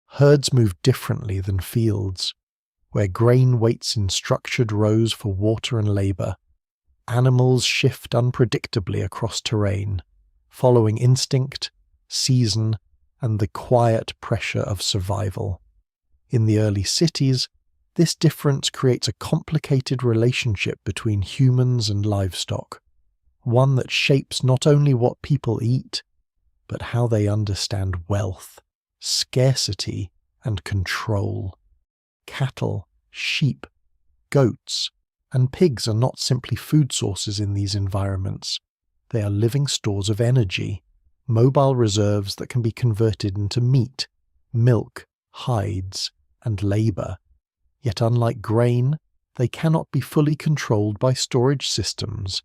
Herds move differently than fields, where grain waits in structured rows for water and labor. Animals shift unpredictably across terrain, following instinct, season, and the quiet pressure of survival. In the early cities, this difference creates a complicated relationship between humans and livestock, one that shapes not only what people eat, but how they understand wealth, scarcity, and control. Cattle, sheep, goats, and pigs are not simply food sources in these environments. They are living stores of energy, mobile reserves that can be converted into meat, milk, hides, and labor. Yet unlike grain, they cannot be fully controlled by storage systems.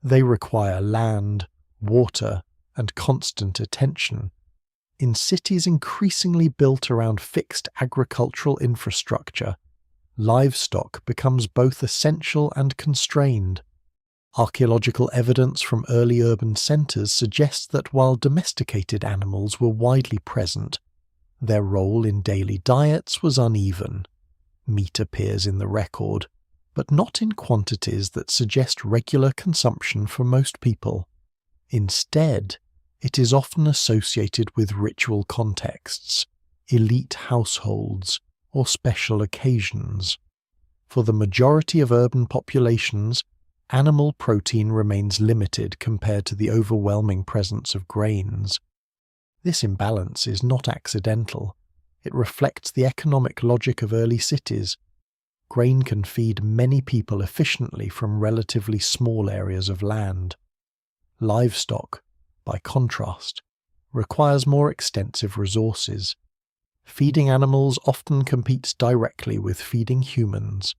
They require land, water, and constant attention. In cities increasingly built around fixed agricultural infrastructure, livestock becomes both essential and constrained. Archaeological evidence from early urban centers suggests that while domesticated animals were widely present, their role in daily diets was uneven. Meat appears in the record, but not in quantities that suggest regular consumption for most people. Instead, it is often associated with ritual contexts, elite households, or special occasions. For the majority of urban populations, animal protein remains limited compared to the overwhelming presence of grains. This imbalance is not accidental. It reflects the economic logic of early cities. Grain can feed many people efficiently from relatively small areas of land. Livestock, by contrast, requires more extensive resources. Feeding animals often competes directly with feeding humans,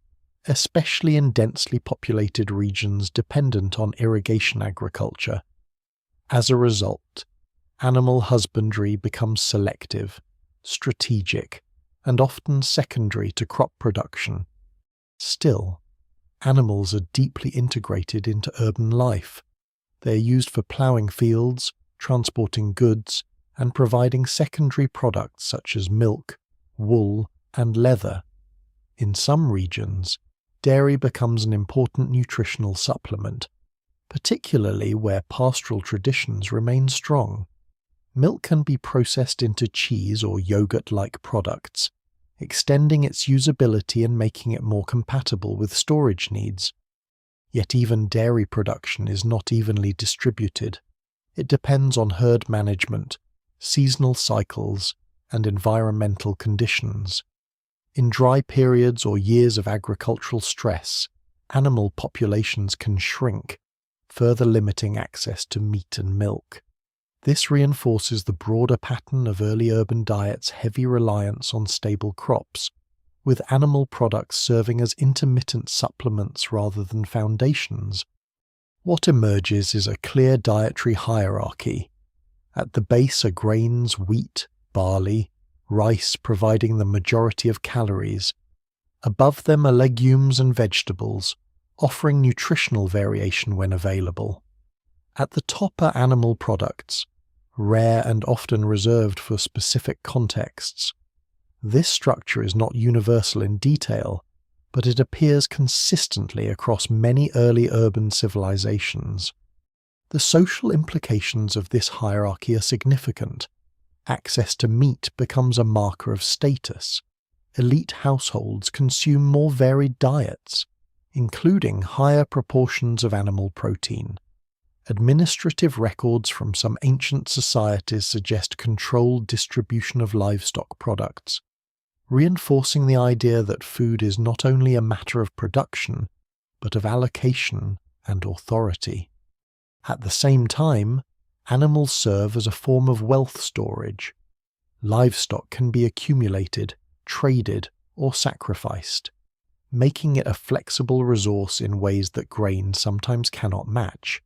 especially in densely populated regions dependent on irrigation agriculture. As a result, animal husbandry becomes selective, strategic, and often secondary to crop production. Still, animals are deeply integrated into urban life. They are used for ploughing fields, transporting goods, and providing secondary products such as milk, wool, and leather. In some regions, dairy becomes an important nutritional supplement, particularly where pastoral traditions remain strong. Milk can be processed into cheese or yogurt-like products, extending its usability and making it more compatible with storage needs. Yet even dairy production is not evenly distributed. It depends on herd management, seasonal cycles, and environmental conditions. In dry periods or years of agricultural stress, animal populations can shrink, further limiting access to meat and milk. This reinforces the broader pattern of early urban diets' heavy reliance on stable crops, with animal products serving as intermittent supplements rather than foundations. What emerges is a clear dietary hierarchy. At the base are grains, wheat, barley, rice providing the majority of calories. Above them are legumes and vegetables, offering nutritional variation when available. At the top are animal products, rare and often reserved for specific contexts. This structure is not universal in detail, but it appears consistently across many early urban civilizations. The social implications of this hierarchy are significant. Access to meat becomes a marker of status. Elite households consume more varied diets, including higher proportions of animal protein. Administrative records from some ancient societies suggest controlled distribution of livestock products, reinforcing the idea that food is not only a matter of production, but of allocation and authority. At the same time, animals serve as a form of wealth storage. Livestock can be accumulated, traded, or sacrificed, making it a flexible resource in ways that grain sometimes cannot match.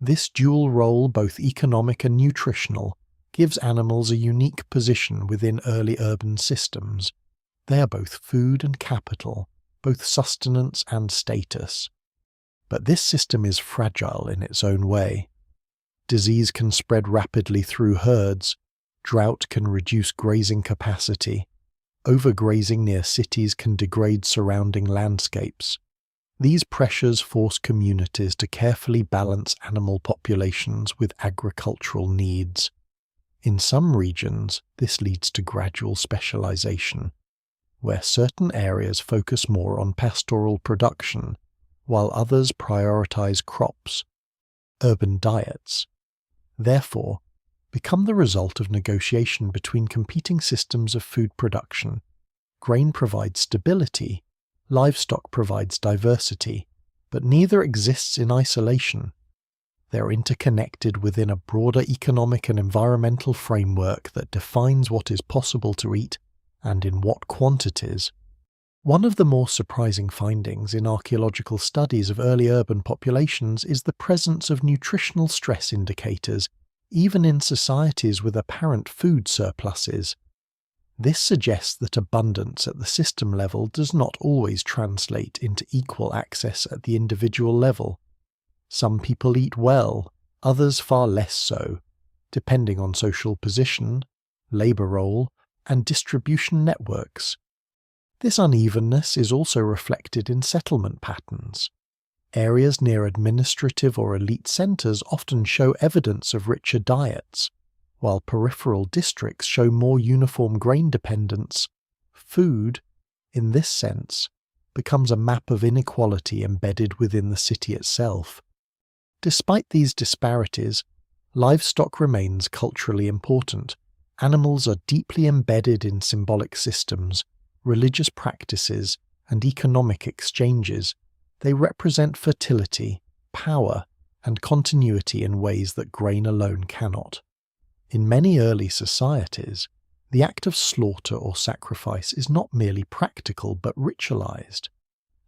This dual role, both economic and nutritional, gives animals a unique position within early urban systems. They are both food and capital, both sustenance and status. But this system is fragile in its own way. Disease can spread rapidly through herds, drought can reduce grazing capacity, overgrazing near cities can degrade surrounding landscapes. These pressures force communities to carefully balance animal populations with agricultural needs. In some regions, this leads to gradual specialization, where certain areas focus more on pastoral production, while others prioritize crops. Urban diets, therefore, become the result of negotiation between competing systems of food production. Grain provides stability, livestock provides diversity, but neither exists in isolation. They're interconnected within a broader economic and environmental framework that defines what is possible to eat and in what quantities. One of the more surprising findings in archaeological studies of early urban populations is the presence of nutritional stress indicators, even in societies with apparent food surpluses. This suggests that abundance at the system level does not always translate into equal access at the individual level. Some people eat well, others far less so, depending on social position, labor role, and distribution networks. This unevenness is also reflected in settlement patterns. Areas near administrative or elite centers often show evidence of richer diets, while peripheral districts show more uniform grain dependence. Food, in this sense, becomes a map of inequality embedded within the city itself. Despite these disparities, livestock remains culturally important. Animals are deeply embedded in symbolic systems, religious practices, and economic exchanges. They represent fertility, power, and continuity in ways that grain alone cannot. In many early societies, the act of slaughter or sacrifice is not merely practical but ritualized,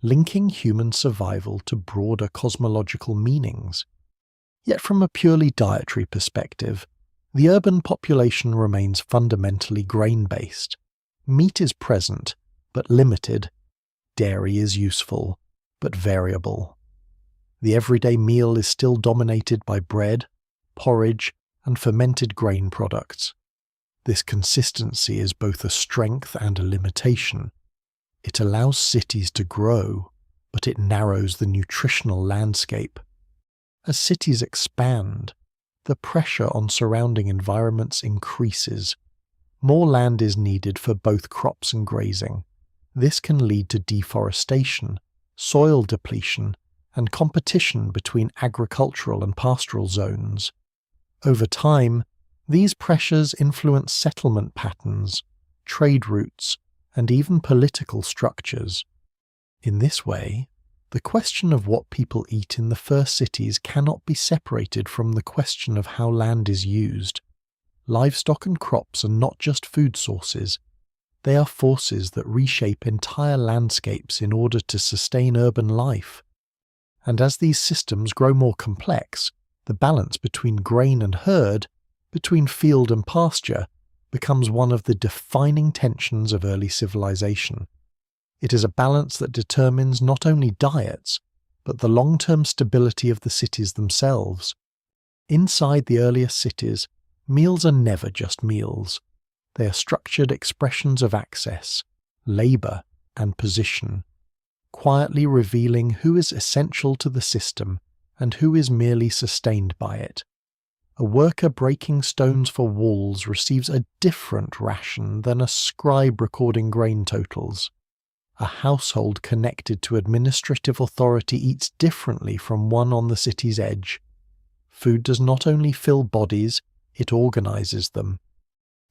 linking human survival to broader cosmological meanings. Yet from a purely dietary perspective, the urban population remains fundamentally grain-based. Meat is present, but limited. Dairy is useful, but variable. The everyday meal is still dominated by bread, porridge, and fermented grain products. This consistency is both a strength and a limitation. It allows cities to grow, but it narrows the nutritional landscape. As cities expand, the pressure on surrounding environments increases. More land is needed for both crops and grazing. This can lead to deforestation, soil depletion, and competition between agricultural and pastoral zones. Over time, these pressures influence settlement patterns, trade routes, and even political structures. In this way, the question of what people eat in the first cities cannot be separated from the question of how land is used. Livestock and crops are not just food sources. They are forces that reshape entire landscapes in order to sustain urban life. And as these systems grow more complex, the balance between grain and herd, between field and pasture, becomes one of the defining tensions of early civilization. It is a balance that determines not only diets, but the long-term stability of the cities themselves. Inside the earliest cities, meals are never just meals. They are structured expressions of access, labor, and position. quietly revealing who is essential to the system and who is merely sustained by it. A worker breaking stones for walls receives a different ration than a scribe recording grain totals. A household connected to administrative authority eats differently from one on the city's edge. Food does not only fill bodies, it organizes them.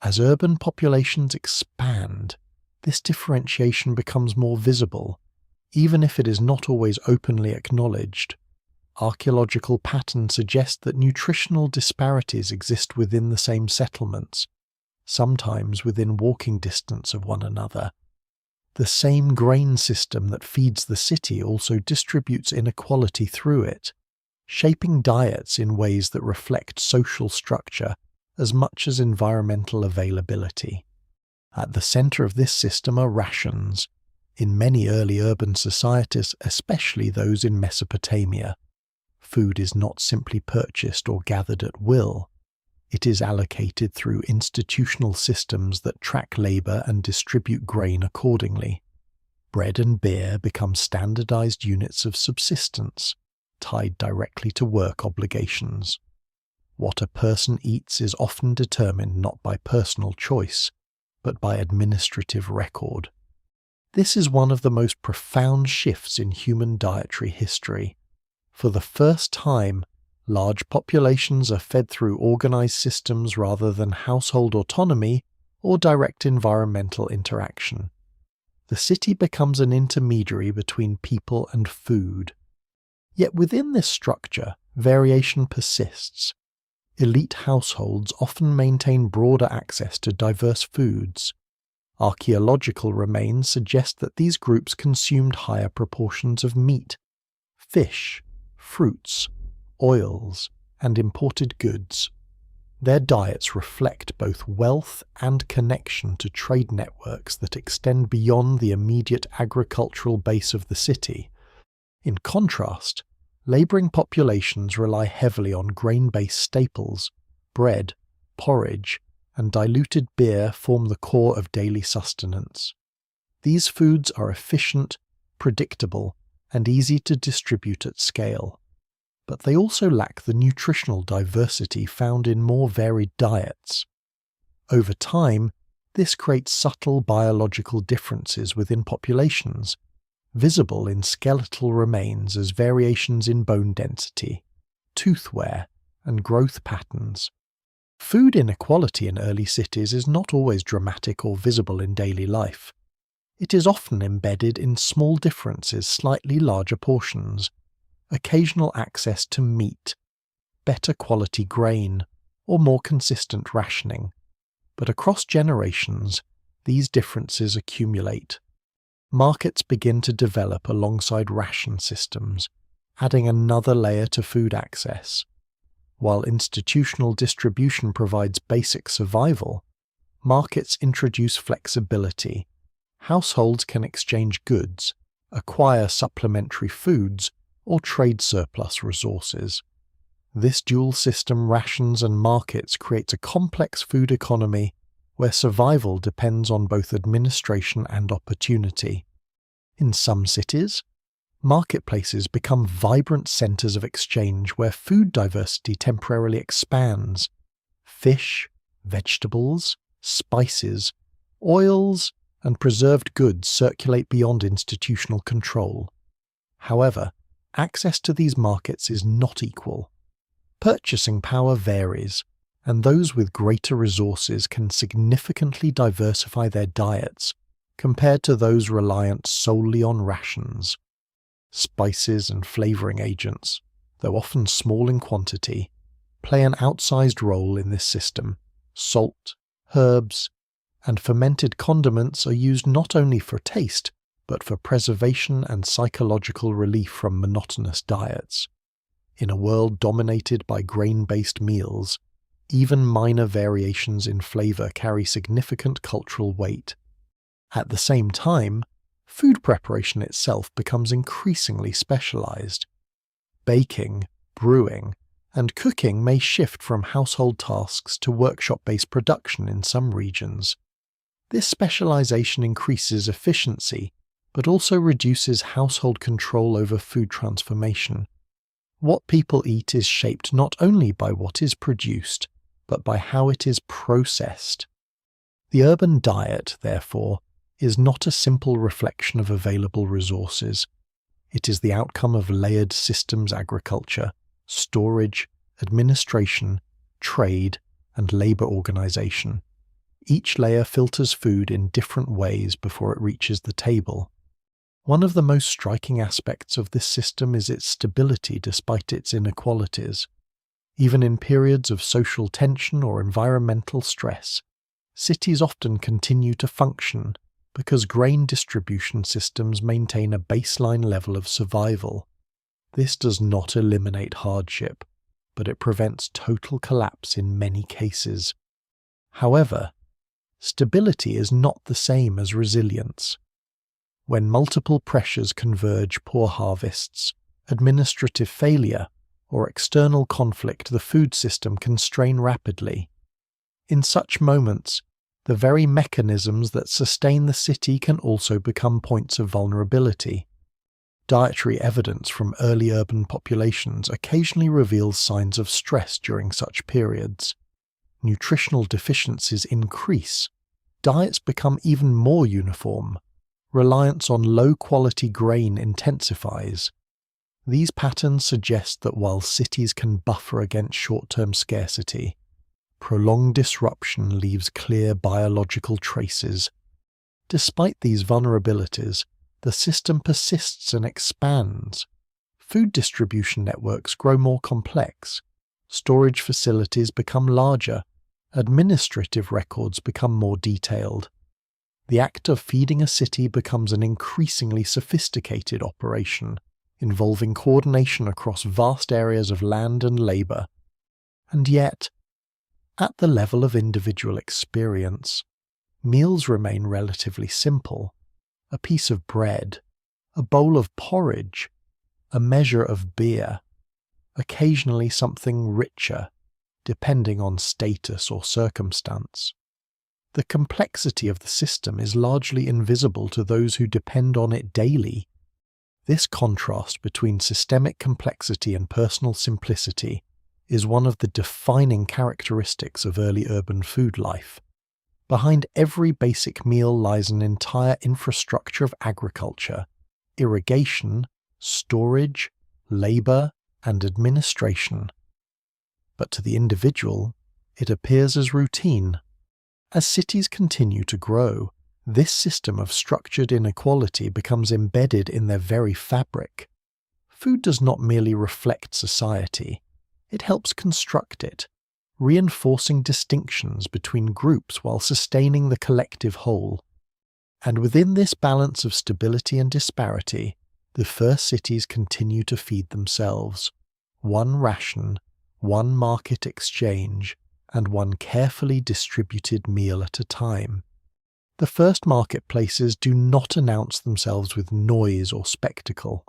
As urban populations expand, this differentiation becomes more visible, even if it is not always openly acknowledged. Archaeological patterns suggest that nutritional disparities exist within the same settlements, sometimes within walking distance of one another. The same grain system that feeds the city also distributes inequality through it, shaping diets in ways that reflect social structure as much as environmental availability. At the center of this system are rations. In many early urban societies, especially those in Mesopotamia, food is not simply purchased or gathered at will. It is allocated through institutional systems that track labor and distribute grain accordingly. Bread and beer become standardized units of subsistence, tied directly to work obligations. What a person eats is often determined not by personal choice, but by administrative record. This is one of the most profound shifts in human dietary history. For the first time, large populations are fed through organized systems rather than household autonomy or direct environmental interaction. The city becomes an intermediary between people and food. Yet within this structure, variation persists. Elite households often maintain broader access to diverse foods. Archaeological remains suggest that these groups consumed higher proportions of meat, fish, fruits, oils, and imported goods. Their diets reflect both wealth and connection to trade networks that extend beyond the immediate agricultural base of the city. In contrast, labouring populations rely heavily on grain-based staples. Bread, porridge, and diluted beer form the core of daily sustenance. These foods are efficient, predictable, and easy to distribute at scale. But they also lack the nutritional diversity found in more varied diets. Over time, this creates subtle biological differences within populations, visible in skeletal remains as variations in bone density, tooth wear, and growth patterns. Food inequality in early cities is not always dramatic or visible in daily life. It is often embedded in small differences, slightly larger portions, occasional access to meat, better quality grain, or more consistent rationing. But across generations, these differences accumulate. Markets begin to develop alongside ration systems, adding another layer to food access. While institutional distribution provides basic survival, markets introduce flexibility. Households can exchange goods, acquire supplementary foods, or trade surplus resources. This dual system, rations and markets, creates a complex food economy where survival depends on both administration and opportunity. In some cities, marketplaces become vibrant centers of exchange where food diversity temporarily expands. Fish, vegetables, spices, oils, and preserved goods circulate beyond institutional control. However, access to these markets is not equal. Purchasing power varies, and those with greater resources can significantly diversify their diets compared to those reliant solely on rations. Spices and flavoring agents, though often small in quantity, play an outsized role in this system. Salt, herbs, and fermented condiments are used not only for taste, but for preservation and psychological relief from monotonous diets. In a world dominated by grain-based meals, even minor variations in flavor carry significant cultural weight. At the same time, food preparation itself becomes increasingly specialized. Baking, brewing, and cooking may shift from household tasks to workshop-based production in some regions. This specialization increases efficiency, but also reduces household control over food transformation. What people eat is shaped not only by what is produced, but by how it is processed. The urban diet, therefore, is not a simple reflection of available resources. It is the outcome of layered systems agriculture, storage, administration, trade, and labor organization. Each layer filters food in different ways before it reaches the table. One of the most striking aspects of this system is its stability despite its inequalities. Even in periods of social tension or environmental stress, cities often continue to function because grain distribution systems maintain a baseline level of survival. This does not eliminate hardship, but it prevents total collapse in many cases. However, stability is not the same as resilience. When multiple pressures converge, poor harvests, administrative failure, or external conflict, the food system can strain rapidly. In such moments, the very mechanisms that sustain the city can also become points of vulnerability. Dietary evidence from early urban populations occasionally reveals signs of stress during such periods. Nutritional deficiencies increase. Diets become even more uniform. Reliance on low-quality grain intensifies. These patterns suggest that while cities can buffer against short-term scarcity, prolonged disruption leaves clear biological traces. Despite these vulnerabilities, the system persists and expands. Food distribution networks grow more complex. Storage facilities become larger. Administrative records become more detailed. The act of feeding a city becomes an increasingly sophisticated operation, involving coordination across vast areas of land and labor. And yet, at the level of individual experience, meals remain relatively simple. A piece of bread, a bowl of porridge, a measure of beer, occasionally something richer, depending on status or circumstance. The complexity of the system is largely invisible to those who depend on it daily. This contrast between systemic complexity and personal simplicity is one of the defining characteristics of early urban food life. Behind every basic meal lies an entire infrastructure of agriculture, irrigation, storage, labor, and administration. But to the individual, it appears as routine. As cities continue to grow, this system of structured inequality becomes embedded in their very fabric. Food does not merely reflect society, it helps construct it, reinforcing distinctions between groups while sustaining the collective whole. And within this balance of stability and disparity, the first cities continue to feed themselves. One ration, one market exchange, and one carefully distributed meal at a time. The first marketplaces do not announce themselves with noise or spectacle.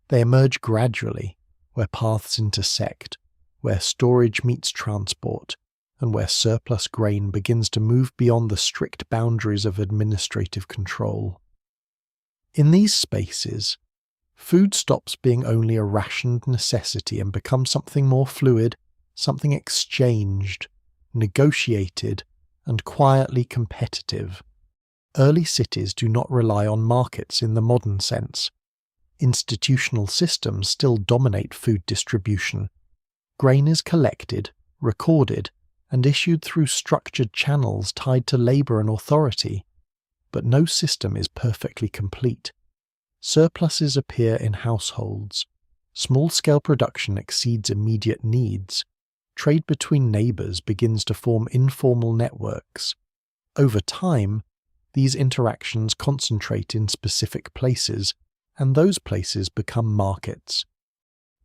They emerge gradually, where paths intersect, where storage meets transport, and where surplus grain begins to move beyond the strict boundaries of administrative control. In these spaces, food stops being only a rationed necessity and becomes something more fluid, something exchanged, negotiated, and quietly competitive. Early cities do not rely on markets in the modern sense. Institutional systems still dominate food distribution. Grain is collected, recorded, and issued through structured channels tied to labor and authority. But no system is perfectly complete. Surpluses appear in households. Small-scale production exceeds immediate needs. Trade between neighbors begins to form informal networks. Over time, these interactions concentrate in specific places, and those places become markets.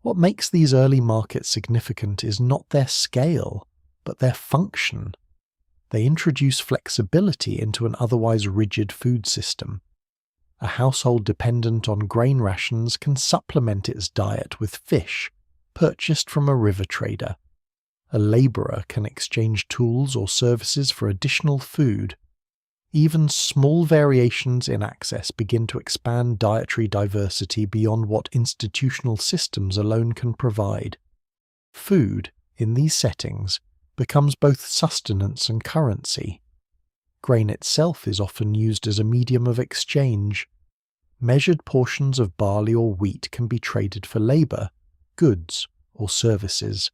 What makes these early markets significant is not their scale, but their function. They introduce flexibility into an otherwise rigid food system. A household dependent on grain rations can supplement its diet with fish, purchased from a river trader. A laborer can exchange tools or services for additional food. Even small variations in access begin to expand dietary diversity beyond what institutional systems alone can provide. Food, in these settings, becomes both sustenance and currency. Grain itself is often used as a medium of exchange. Measured portions of barley or wheat can be traded for labour, goods, or services.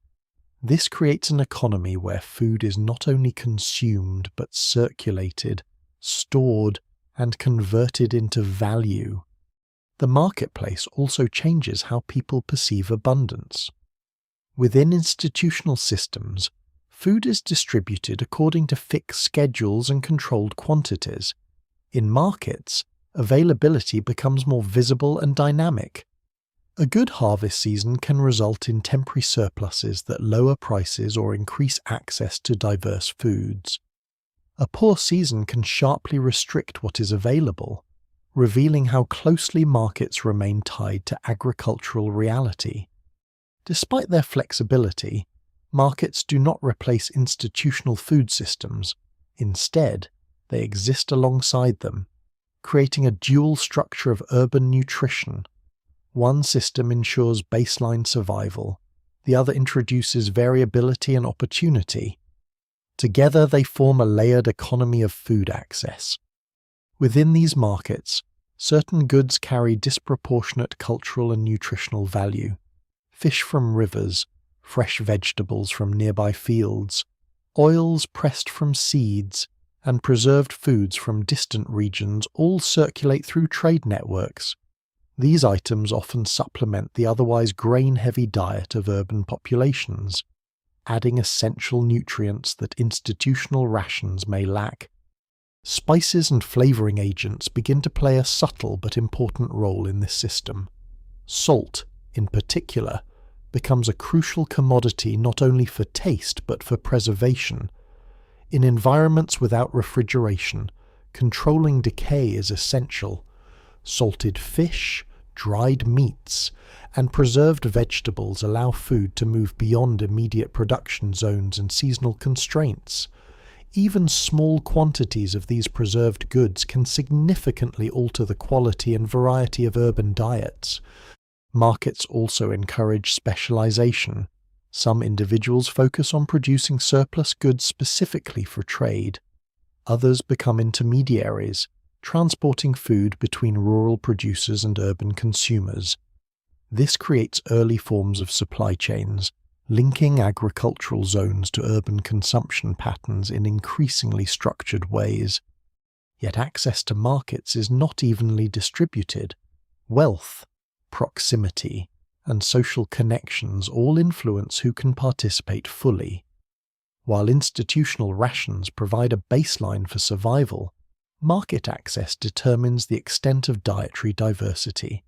This creates an economy where food is not only consumed but circulated, stored, and converted into value. The marketplace also changes how people perceive abundance. Within institutional systems, food is distributed according to fixed schedules and controlled quantities. In markets, availability becomes more visible and dynamic. A good harvest season can result in temporary surpluses that lower prices or increase access to diverse foods. A poor season can sharply restrict what is available, revealing how closely markets remain tied to agricultural reality. Despite their flexibility, markets do not replace institutional food systems. Instead, they exist alongside them, creating a dual structure of urban nutrition. One system ensures baseline survival, the other introduces variability and opportunity. Together they form a layered economy of food access. Within these markets, certain goods carry disproportionate cultural and nutritional value. Fish from rivers, fresh vegetables from nearby fields, oils pressed from seeds, and preserved foods from distant regions all circulate through trade networks. These items often supplement the otherwise grain-heavy diet of urban populations, adding essential nutrients that institutional rations may lack. Spices and flavouring agents begin to play a subtle but important role in this system. Salt, in particular, becomes a crucial commodity not only for taste but for preservation. In environments without refrigeration, controlling decay is essential. Salted fish, dried meats, and preserved vegetables allow food to move beyond immediate production zones and seasonal constraints. Even small quantities of these preserved goods can significantly alter the quality and variety of urban diets. Markets also encourage specialization. Some individuals focus on producing surplus goods specifically for trade. Others become intermediaries, transporting food between rural producers and urban consumers. This creates early forms of supply chains, linking agricultural zones to urban consumption patterns in increasingly structured ways. Yet access to markets is not evenly distributed. Wealth, proximity, and social connections all influence who can participate fully. While institutional rations provide a baseline for survival, market access determines the extent of dietary diversity.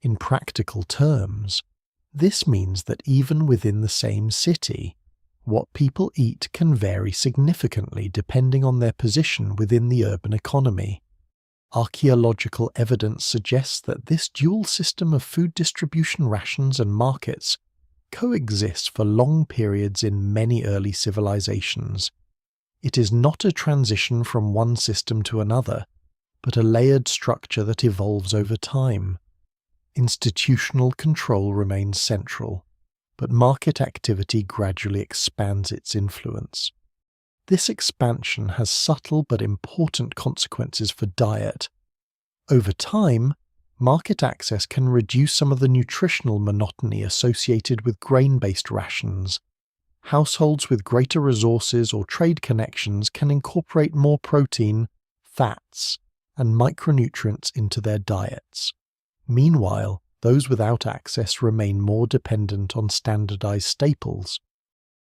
In practical terms, this means that even within the same city, what people eat can vary significantly depending on their position within the urban economy. Archaeological evidence suggests that this dual system of food distribution, rations, and markets coexists for long periods in many early civilizations. It is not a transition from one system to another, but a layered structure that evolves over time. Institutional control remains central, but market activity gradually expands its influence. This expansion has subtle but important consequences for diet. Over time, market access can reduce some of the nutritional monotony associated with grain-based rations. Households with greater resources or trade connections can incorporate more protein, fats, and micronutrients into their diets. Meanwhile, those without access remain more dependent on standardized staples.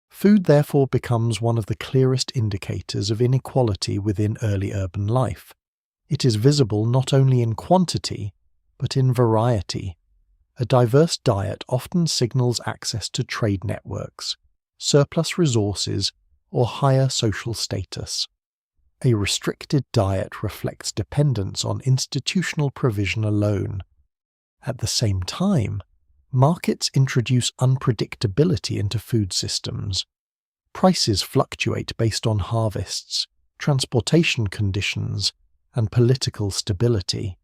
Food therefore becomes one of the clearest indicators of inequality within early urban life. It is visible not only in quantity, but in variety. A diverse diet often signals access to trade networks, surplus resources, or higher social status. A restricted diet reflects dependence on institutional provision alone. At the same time, markets introduce unpredictability into food systems. Prices fluctuate based on harvests, transportation conditions, and political stability.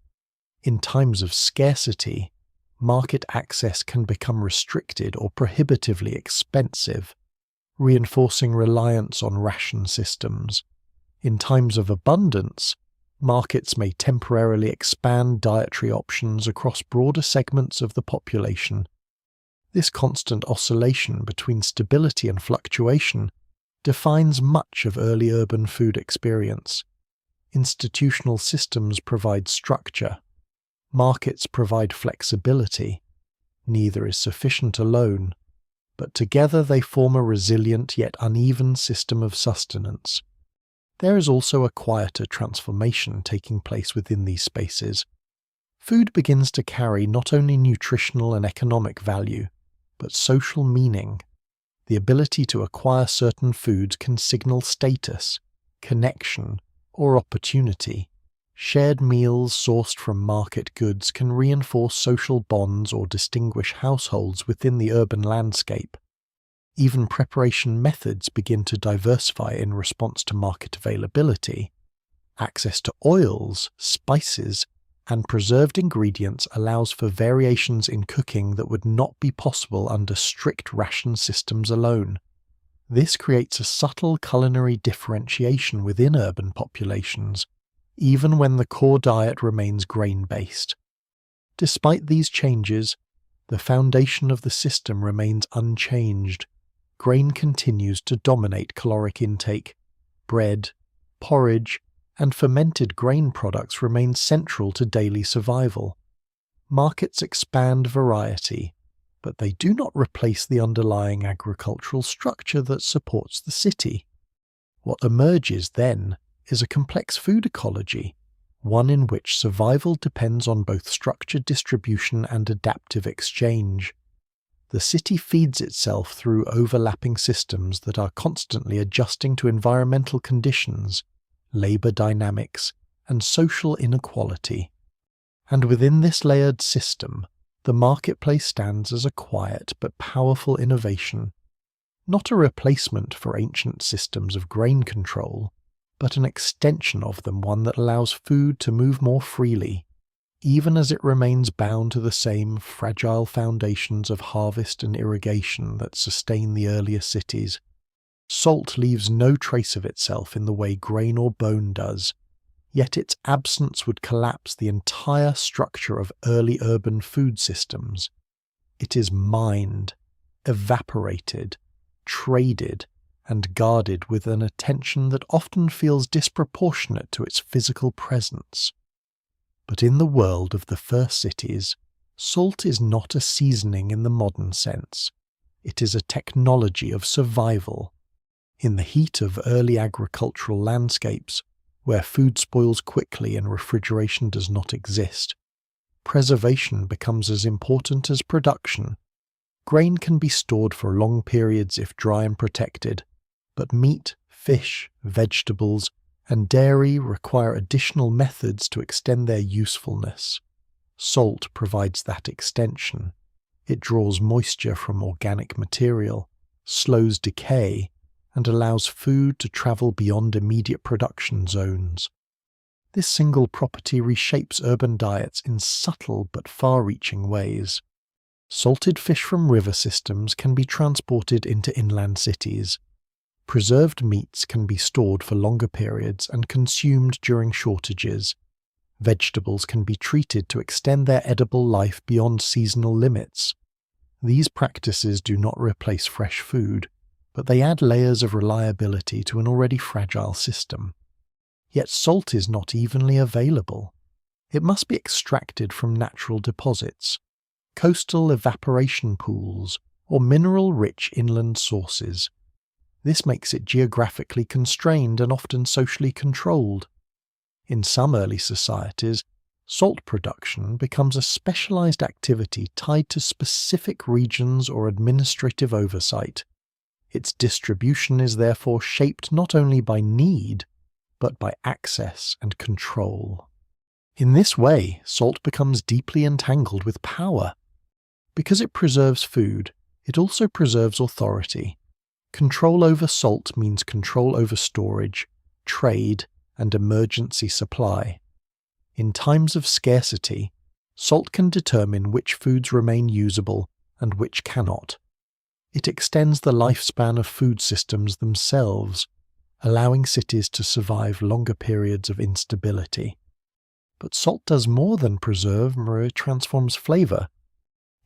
In times of scarcity, market access can become restricted or prohibitively expensive, reinforcing reliance on ration systems. In times of abundance, markets may temporarily expand dietary options across broader segments of the population. This constant oscillation between stability and fluctuation defines much of early urban food experience. Institutional systems provide structure. Markets provide flexibility. Neither is sufficient alone, but together they form a resilient yet uneven system of sustenance. There is also a quieter transformation taking place within these spaces. Food begins to carry not only nutritional and economic value, but social meaning. The ability to acquire certain foods can signal status, connection, or opportunity. Shared meals sourced from market goods can reinforce social bonds or distinguish households within the urban landscape. Even preparation methods begin to diversify in response to market availability. Access to oils, spices, and preserved ingredients allows for variations in cooking that would not be possible under strict ration systems alone. This creates a subtle culinary differentiation within urban populations, even when the core diet remains grain-based. Despite these changes, the foundation of the system remains unchanged. Grain continues to dominate caloric intake. Bread, porridge, and fermented grain products remain central to daily survival. Markets expand variety, but they do not replace the underlying agricultural structure that supports the city. What emerges then is a complex food ecology, one in which survival depends on both structured distribution and adaptive exchange. The city feeds itself through overlapping systems that are constantly adjusting to environmental conditions, labor dynamics, and social inequality. And within this layered system, the marketplace stands as a quiet but powerful innovation, not a replacement for ancient systems of grain control, but an extension of them, one that allows food to move more freely, even as it remains bound to the same fragile foundations of harvest and irrigation that sustain the earlier cities. Salt leaves no trace of itself in the way grain or bone does, yet its absence would collapse the entire structure of early urban food systems. It is mined, evaporated, traded, and guarded with an attention that often feels disproportionate to its physical presence. But in the world of the first cities, salt is not a seasoning in the modern sense. It is a technology of survival. In the heat of early agricultural landscapes, where food spoils quickly and refrigeration does not exist, preservation becomes as important as production. Grain can be stored for long periods if dry and protected, but meat, fish, vegetables, and dairy require additional methods to extend their usefulness. Salt provides that extension. It draws moisture from organic material, slows decay, and allows food to travel beyond immediate production zones. This single property reshapes urban diets in subtle but far-reaching ways. Salted fish from river systems can be transported into inland cities. Preserved meats can be stored for longer periods and consumed during shortages. Vegetables can be treated to extend their edible life beyond seasonal limits. These practices do not replace fresh food, but they add layers of reliability to an already fragile system. Yet salt is not evenly available. It must be extracted from natural deposits, coastal evaporation pools, or mineral-rich inland sources. This makes it geographically constrained and often socially controlled. In some early societies, salt production becomes a specialized activity tied to specific regions or administrative oversight. Its distribution is therefore shaped not only by need, but by access and control. In this way, salt becomes deeply entangled with power. Because it preserves food, it also preserves authority. Control over salt means control over storage, trade, and emergency supply. In times of scarcity, salt can determine which foods remain usable and which cannot. It extends the lifespan of food systems themselves, allowing cities to survive longer periods of instability. But salt does more than preserve, it transforms flavor.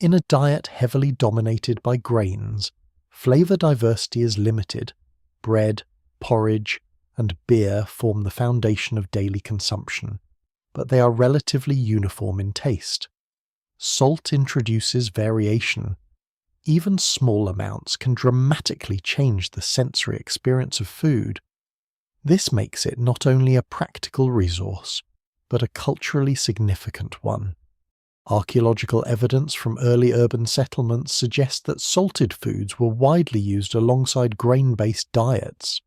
In a diet heavily dominated by grains, flavor diversity is limited. Bread, porridge, and beer form the foundation of daily consumption, but they are relatively uniform in taste. Salt introduces variation. Even small amounts can dramatically change the sensory experience of food. This makes it not only a practical resource, but a culturally significant one. Archaeological evidence from early urban settlements suggests that salted foods were widely used alongside grain-based diets.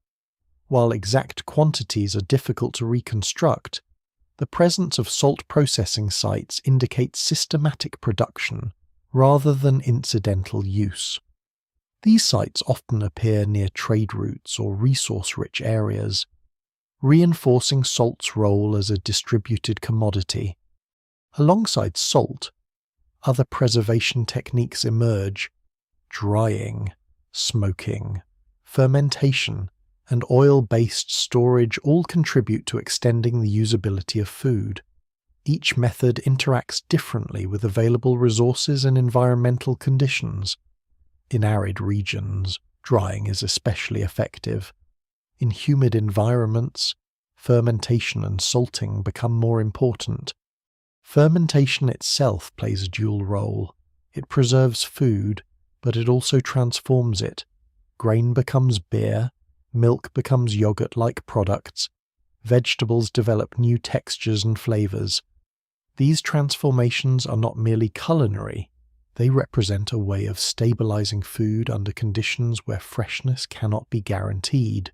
While exact quantities are difficult to reconstruct, the presence of salt processing sites indicates systematic production rather than incidental use. These sites often appear near trade routes or resource-rich areas, reinforcing salt's role as a distributed commodity. Alongside salt, other preservation techniques emerge: drying, smoking, fermentation, and oil-based storage all contribute to extending the usability of food. Each method interacts differently with available resources and environmental conditions. In arid regions, drying is especially effective. In humid environments, fermentation and salting become more important. Fermentation itself plays a dual role. It preserves food, but it also transforms it. Grain becomes beer, milk becomes yogurt-like products, vegetables develop new textures and flavors. These transformations are not merely culinary, they represent a way of stabilizing food under conditions where freshness cannot be guaranteed.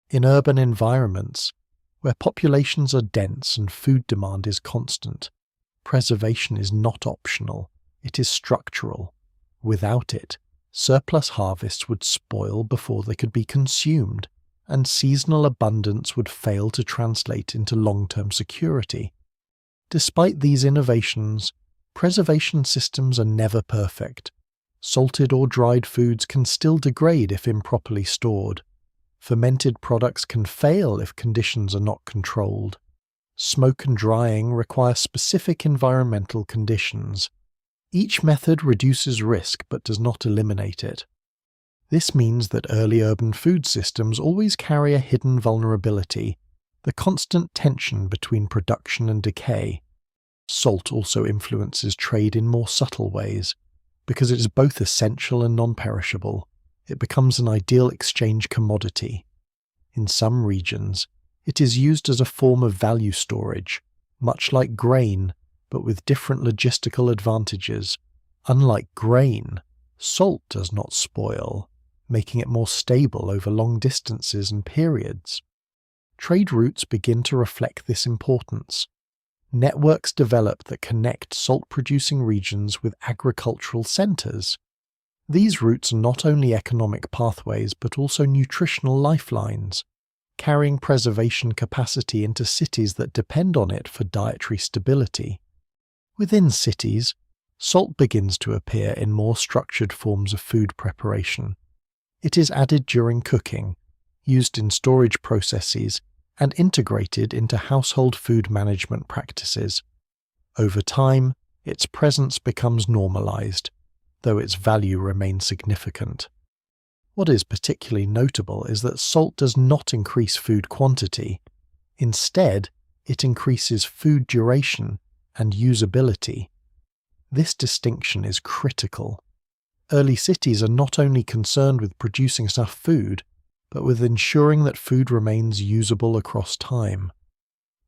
In urban environments, where populations are dense and food demand is constant, preservation is not optional, it is structural. Without it, surplus harvests would spoil before they could be consumed, and seasonal abundance would fail to translate into long-term security. Despite these innovations, preservation systems are never perfect. Salted or dried foods can still degrade if improperly stored. Fermented products can fail if conditions are not controlled. Smoke and drying require specific environmental conditions. Each method reduces risk but does not eliminate it. This means that early urban food systems always carry a hidden vulnerability, the constant tension between production and decay. Salt also influences trade in more subtle ways. Because it is both essential and non-perishable, it becomes an ideal exchange commodity. In some regions, it is used as a form of value storage, much like grain, but with different logistical advantages. Unlike grain, salt does not spoil, making it more stable over long distances and periods. Trade routes begin to reflect this importance. Networks develop that connect salt-producing regions with agricultural centers. These routes are not only economic pathways but also nutritional lifelines, carrying preservation capacity into cities that depend on it for dietary stability. Within cities, salt begins to appear in more structured forms of food preparation. It is added during cooking, used in storage processes, and integrated into household food management practices. Over time, its presence becomes normalized, though its value remains significant. What is particularly notable is that salt does not increase food quantity. Instead, it increases food duration and usability. This distinction is critical. Early cities are not only concerned with producing enough food, but with ensuring that food remains usable across time.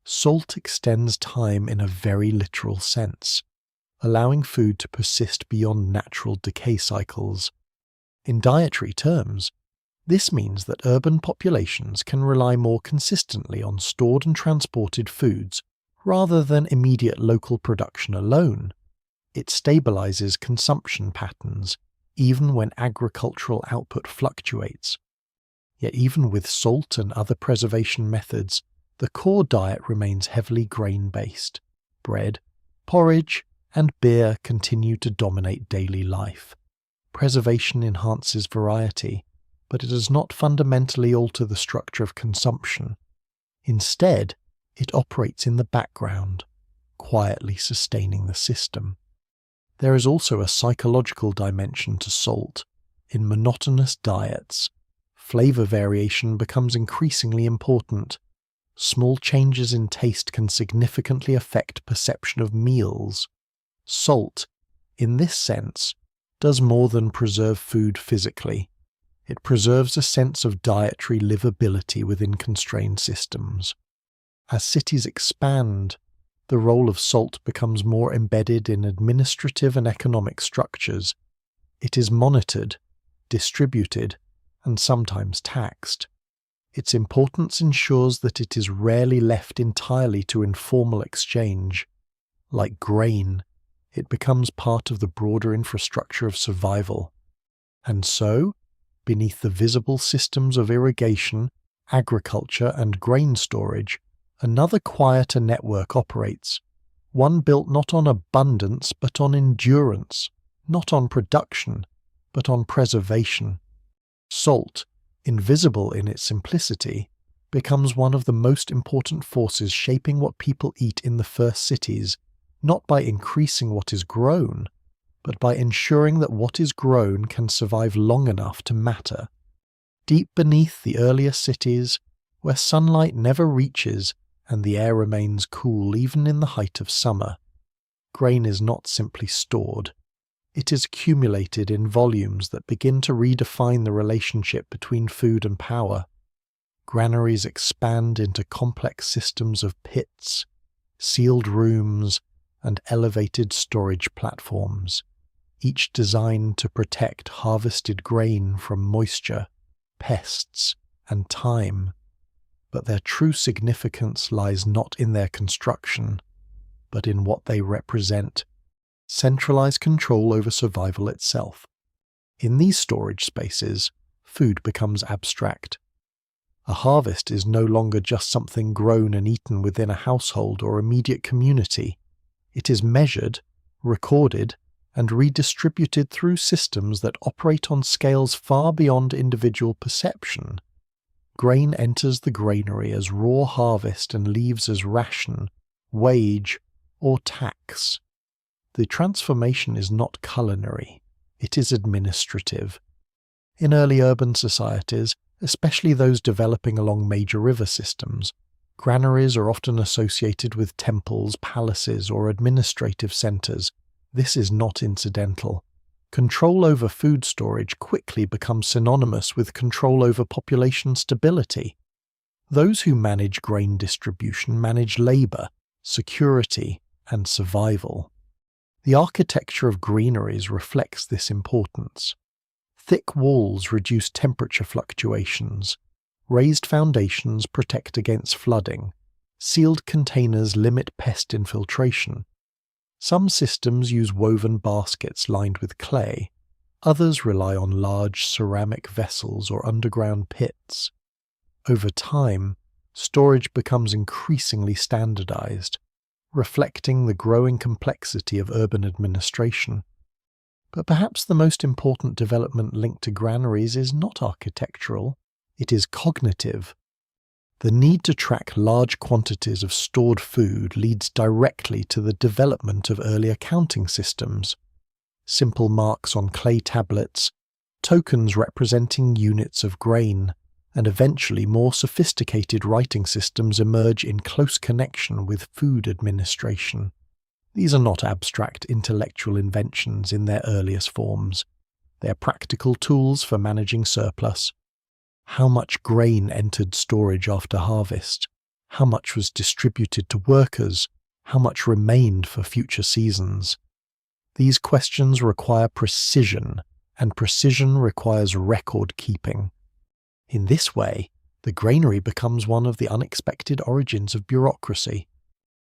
Salt extends time in a very literal sense, allowing food to persist beyond natural decay cycles. In dietary terms, this means that urban populations can rely more consistently on stored and transported foods rather than immediate local production alone. It stabilizes consumption patterns, even when agricultural output fluctuates. Yet even with salt and other preservation methods, the core diet remains heavily grain-based. Bread, porridge, and beer continue to dominate daily life. Preservation enhances variety, but it does not fundamentally alter the structure of consumption. Instead, it operates in the background, quietly sustaining the system. There is also a psychological dimension to salt. In monotonous diets, flavor variation becomes increasingly important. Small changes in taste can significantly affect perception of meals. Salt, in this sense, does more than preserve food physically. It preserves a sense of dietary livability within constrained systems. As cities expand, the role of salt becomes more embedded in administrative and economic structures. It is monitored, distributed, and sometimes taxed. Its importance ensures that it is rarely left entirely to informal exchange. Like grain, it becomes part of the broader infrastructure of survival. And so, beneath the visible systems of irrigation, agriculture, and grain storage, another quieter network operates, one built not on abundance but on endurance, not on production, but on preservation. Salt, invisible in its simplicity, becomes one of the most important forces shaping what people eat in the first cities, not by increasing what is grown, but by ensuring that what is grown can survive long enough to matter. Deep beneath the earlier cities, where sunlight never reaches and the air remains cool even in the height of summer, grain is not simply stored. It is accumulated in volumes that begin to redefine the relationship between food and power. Granaries expand into complex systems of pits, sealed rooms, and elevated storage platforms, each designed to protect harvested grain from moisture, pests, and time. But their true significance lies not in their construction, but in what they represent: centralized control over survival itself. In these storage spaces, food becomes abstract. A harvest is no longer just something grown and eaten within a household or immediate community. It is measured, recorded, and redistributed through systems that operate on scales far beyond individual perception. Grain enters the granary as raw harvest and leaves as ration, wage, or tax. The transformation is not culinary, it is administrative. In early urban societies, especially those developing along major river systems, granaries are often associated with temples, palaces, or administrative centers. This is not incidental. Control over food storage quickly becomes synonymous with control over population stability. Those who manage grain distribution manage labor, security, and survival. The architecture of granaries reflects this importance. Thick walls reduce temperature fluctuations. Raised foundations protect against flooding. Sealed containers limit pest infiltration. Some systems use woven baskets lined with clay. Others rely on large ceramic vessels or underground pits. Over time, storage becomes increasingly standardized, reflecting the growing complexity of urban administration. But perhaps the most important development linked to granaries is not architectural, it is cognitive. The need to track large quantities of stored food leads directly to the development of early accounting systems. Simple marks on clay tablets, tokens representing units of grain, and eventually more sophisticated writing systems emerge in close connection with food administration. These are not abstract intellectual inventions in their earliest forms. They are practical tools for managing surplus. How much grain entered storage after harvest? How much was distributed to workers? How much remained for future seasons? These questions require precision, and precision requires record keeping. In this way, the granary becomes one of the unexpected origins of bureaucracy.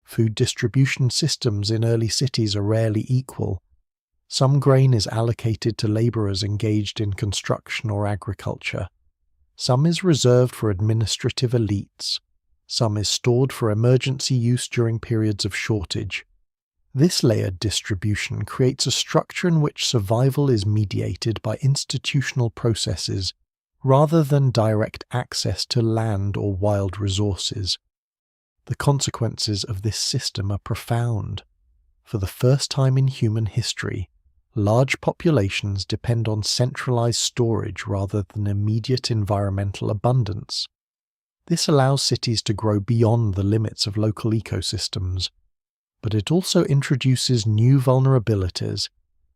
Food distribution systems in early cities are rarely equal. Some grain is allocated to laborers engaged in construction or agriculture. Some is reserved for administrative elites. Some is stored for emergency use during periods of shortage. This layered distribution creates a structure in which survival is mediated by institutional processes rather than direct access to land or wild resources. The consequences of this system are profound. For the first time in human history, large populations depend on centralized storage rather than immediate environmental abundance. This allows cities to grow beyond the limits of local ecosystems, but it also introduces new vulnerabilities.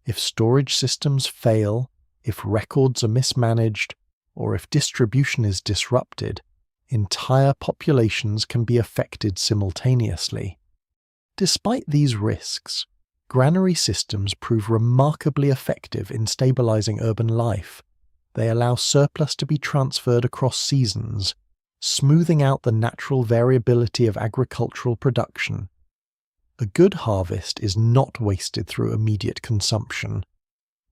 If storage systems fail, if records are mismanaged, or if distribution is disrupted, entire populations can be affected simultaneously. Despite these risks, granary systems prove remarkably effective in stabilizing urban life. They allow surplus to be transferred across seasons, smoothing out the natural variability of agricultural production. A good harvest is not wasted through immediate consumption.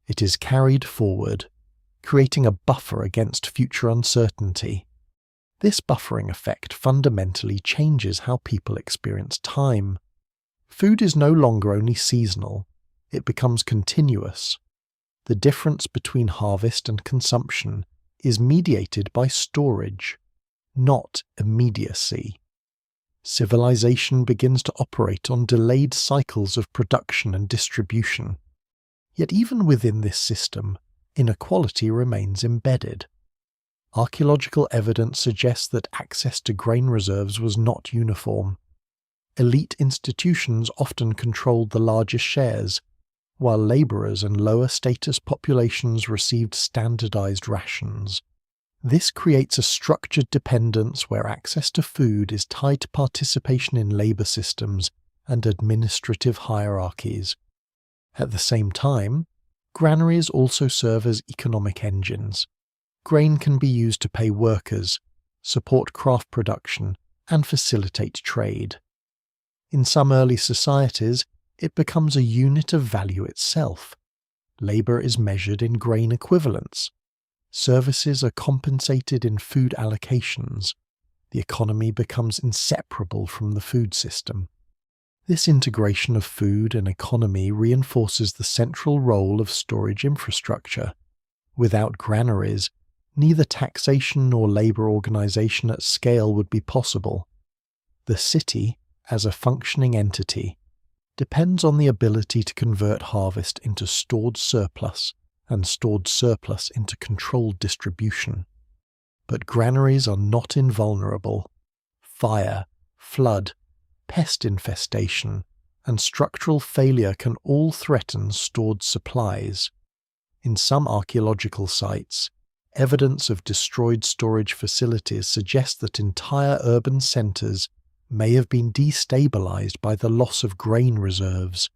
It is carried forward, creating a buffer against future uncertainty. This buffering effect fundamentally changes how people experience time. Food is no longer only seasonal, it becomes continuous. The difference between harvest and consumption is mediated by storage, not immediacy. Civilization begins to operate on delayed cycles of production and distribution. Yet even within this system, inequality remains embedded. Archaeological evidence suggests that access to grain reserves was not uniform. Elite institutions often controlled the largest shares, while laborers and lower-status populations received standardized rations. This creates a structured dependence where access to food is tied to participation in labor systems and administrative hierarchies. At the same time, granaries also serve as economic engines. Grain can be used to pay workers, support craft production, and facilitate trade. In some early societies, it becomes a unit of value itself. Labor is measured in grain equivalents. Services are compensated in food allocations. The economy becomes inseparable from the food system. This integration of food and economy reinforces the central role of storage infrastructure. Without granaries, neither taxation nor labor organization at scale would be possible. The city, as a functioning entity, depends on the ability to convert harvest into stored surplus and stored surplus into controlled distribution. But granaries are not invulnerable. Fire, flood, pest infestation, and structural failure can all threaten stored supplies. In some archaeological sites, evidence of destroyed storage facilities suggests that entire urban centers may have been destabilized by the loss of grain reserves.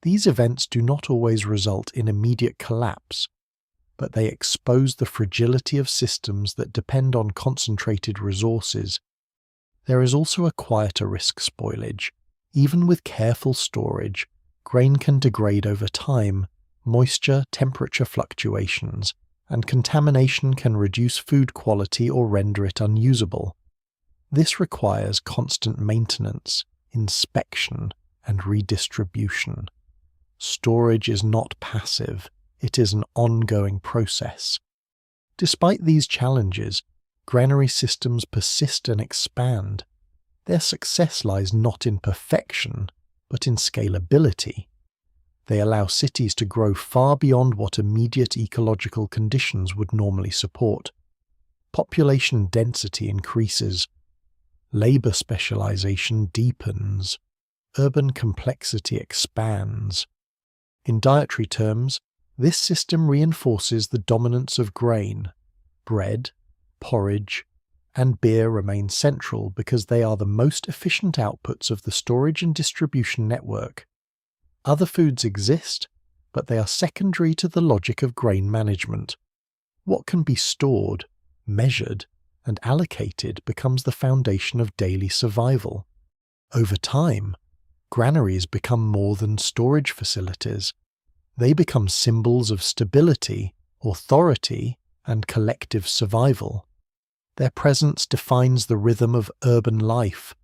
These events do not always result in immediate collapse, but they expose the fragility of systems that depend on concentrated resources. There is also a quieter risk spoilage. Even with careful storage, grain can degrade over time. Moisture, temperature fluctuations, and contamination can reduce food quality or render it unusable. This requires constant maintenance, inspection, and redistribution. Storage is not passive, it is an ongoing process. Despite these challenges, granary systems persist and expand. Their success lies not in perfection, but in scalability. They allow cities to grow far beyond what immediate ecological conditions would normally support. Population density increases. Labor specialization deepens. Urban complexity expands. In dietary terms, this system reinforces the dominance of grain. Bread, porridge, and beer remain central because they are the most efficient outputs of the storage and distribution network. Other foods exist, but they are secondary to the logic of grain management. What can be stored, measured, and allocated becomes the foundation of daily survival. Over time, granaries become more than storage facilities. They become symbols of stability, authority, and collective survival. Their presence defines the rhythm of urban life,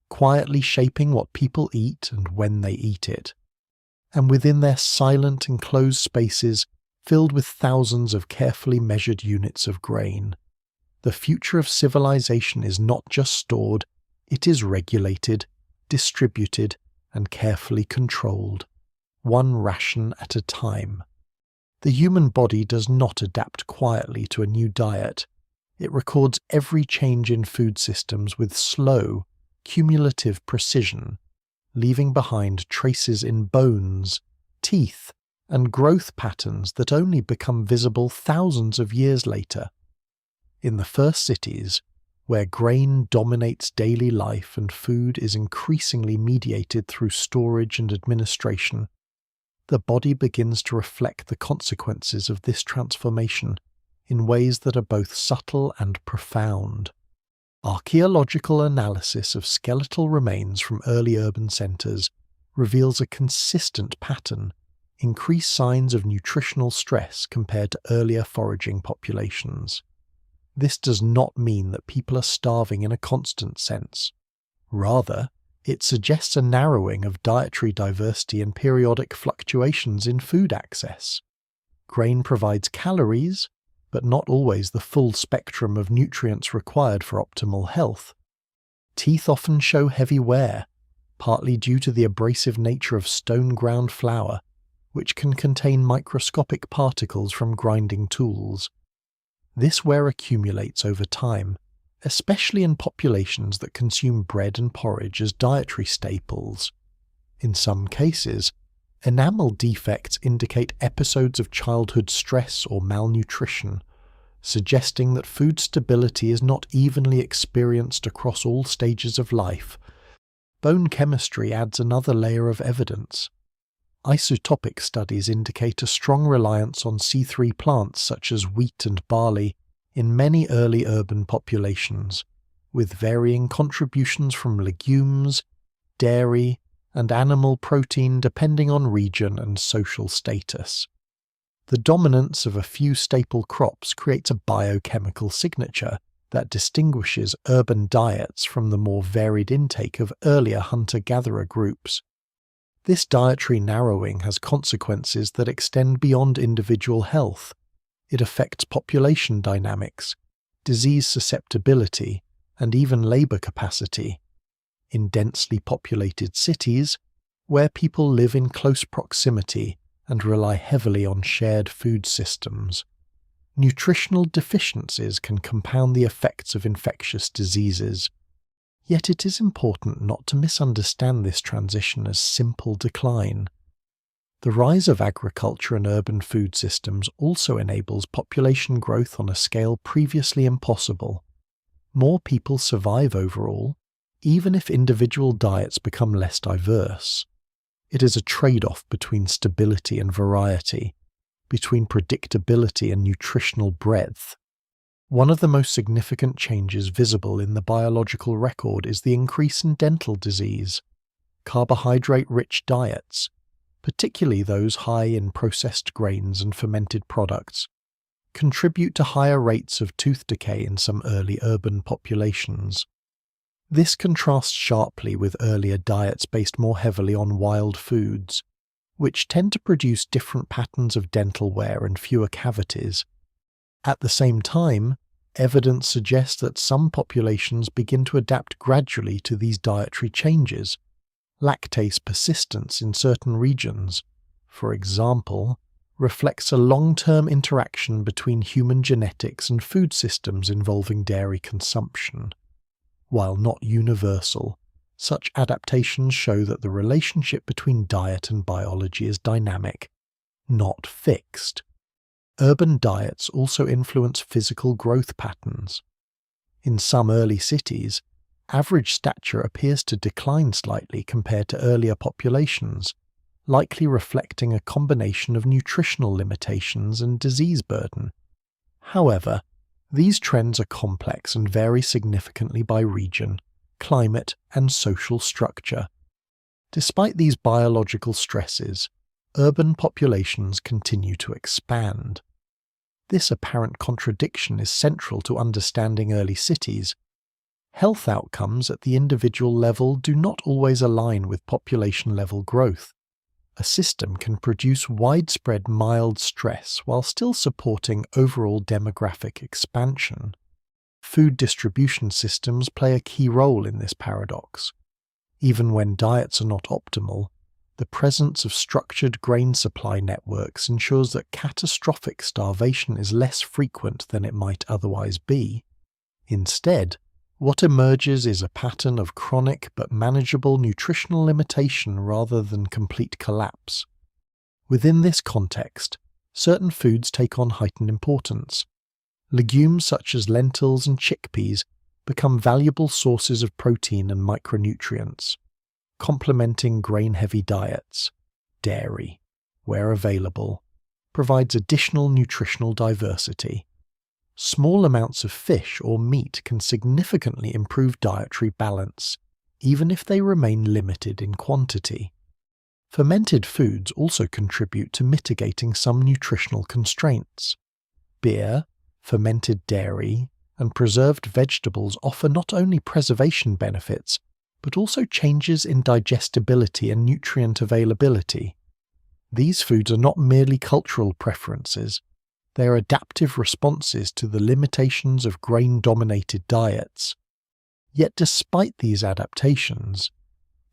quietly shaping what people eat and when they eat it. And within their silent enclosed spaces, filled with thousands of carefully measured units of grain, the future of civilization is not just stored, it is regulated, distributed, and carefully controlled, one ration at a time. The human body does not adapt quietly to a new diet. It records every change in food systems with slow, cumulative precision, leaving behind traces in bones, teeth, and growth patterns that only become visible thousands of years later. In the first cities, where grain dominates daily life and food is increasingly mediated through storage and administration, the body begins to reflect the consequences of this transformation in ways that are both subtle and profound. Archaeological analysis of skeletal remains from early urban centres reveals a consistent pattern: increased signs of nutritional stress compared to earlier foraging populations. This does not mean that people are starving in a constant sense. Rather, it suggests a narrowing of dietary diversity and periodic fluctuations in food access. Grain provides calories, but not always the full spectrum of nutrients required for optimal health. Teeth often show heavy wear, partly due to the abrasive nature of stone-ground flour, which can contain microscopic particles from grinding tools. This wear accumulates over time, especially in populations that consume bread and porridge as dietary staples. In some cases, enamel defects indicate episodes of childhood stress or malnutrition, suggesting that food stability is not evenly experienced across all stages of life. Bone chemistry adds another layer of evidence. Isotopic studies indicate a strong reliance on C3 plants such as wheat and barley in many early urban populations, with varying contributions from legumes, dairy, and animal protein depending on region and social status. The dominance of a few staple crops creates a biochemical signature that distinguishes urban diets from the more varied intake of earlier hunter-gatherer groups. This dietary narrowing has consequences that extend beyond individual health. It affects population dynamics, disease susceptibility, and even labor capacity. In densely populated cities, where people live in close proximity and rely heavily on shared food systems, nutritional deficiencies can compound the effects of infectious diseases. Yet it is important not to misunderstand this transition as simple decline. The rise of agriculture and urban food systems also enables population growth on a scale previously impossible. More people survive overall, even if individual diets become less diverse. It is a trade-off between stability and variety, between predictability and nutritional breadth. One of the most significant changes visible in the biological record is the increase in dental disease. Carbohydrate-rich diets, particularly those high in processed grains and fermented products, contribute to higher rates of tooth decay in some early urban populations. This contrasts sharply with earlier diets based more heavily on wild foods, which tend to produce different patterns of dental wear and fewer cavities. At the same time, evidence suggests that some populations begin to adapt gradually to these dietary changes. Lactase persistence in certain regions, for example, reflects a long-term interaction between human genetics and food systems involving dairy consumption. While not universal, such adaptations show that the relationship between diet and biology is dynamic, not fixed. Urban diets also influence physical growth patterns. In some early cities, average stature appears to decline slightly compared to earlier populations, likely reflecting a combination of nutritional limitations and disease burden. However, these trends are complex and vary significantly by region, climate, and social structure. Despite these biological stresses, urban populations continue to expand. This apparent contradiction is central to understanding early cities. Health outcomes at the individual level do not always align with population-level growth. A system can produce widespread mild stress while still supporting overall demographic expansion. Food distribution systems play a key role in this paradox. Even when diets are not optimal, the presence of structured grain supply networks ensures that catastrophic starvation is less frequent than it might otherwise be. Instead, what emerges is a pattern of chronic but manageable nutritional limitation rather than complete collapse. Within this context, certain foods take on heightened importance. Legumes such as lentils and chickpeas become valuable sources of protein and micronutrients, complementing grain-heavy diets. Dairy, where available, provides additional nutritional diversity. Small amounts of fish or meat can significantly improve dietary balance, even if they remain limited in quantity. Fermented foods also contribute to mitigating some nutritional constraints. Beer, fermented dairy, and preserved vegetables offer not only preservation benefits, but also changes in digestibility and nutrient availability. These foods are not merely cultural preferences, they are adaptive responses to the limitations of grain-dominated diets. Yet despite these adaptations,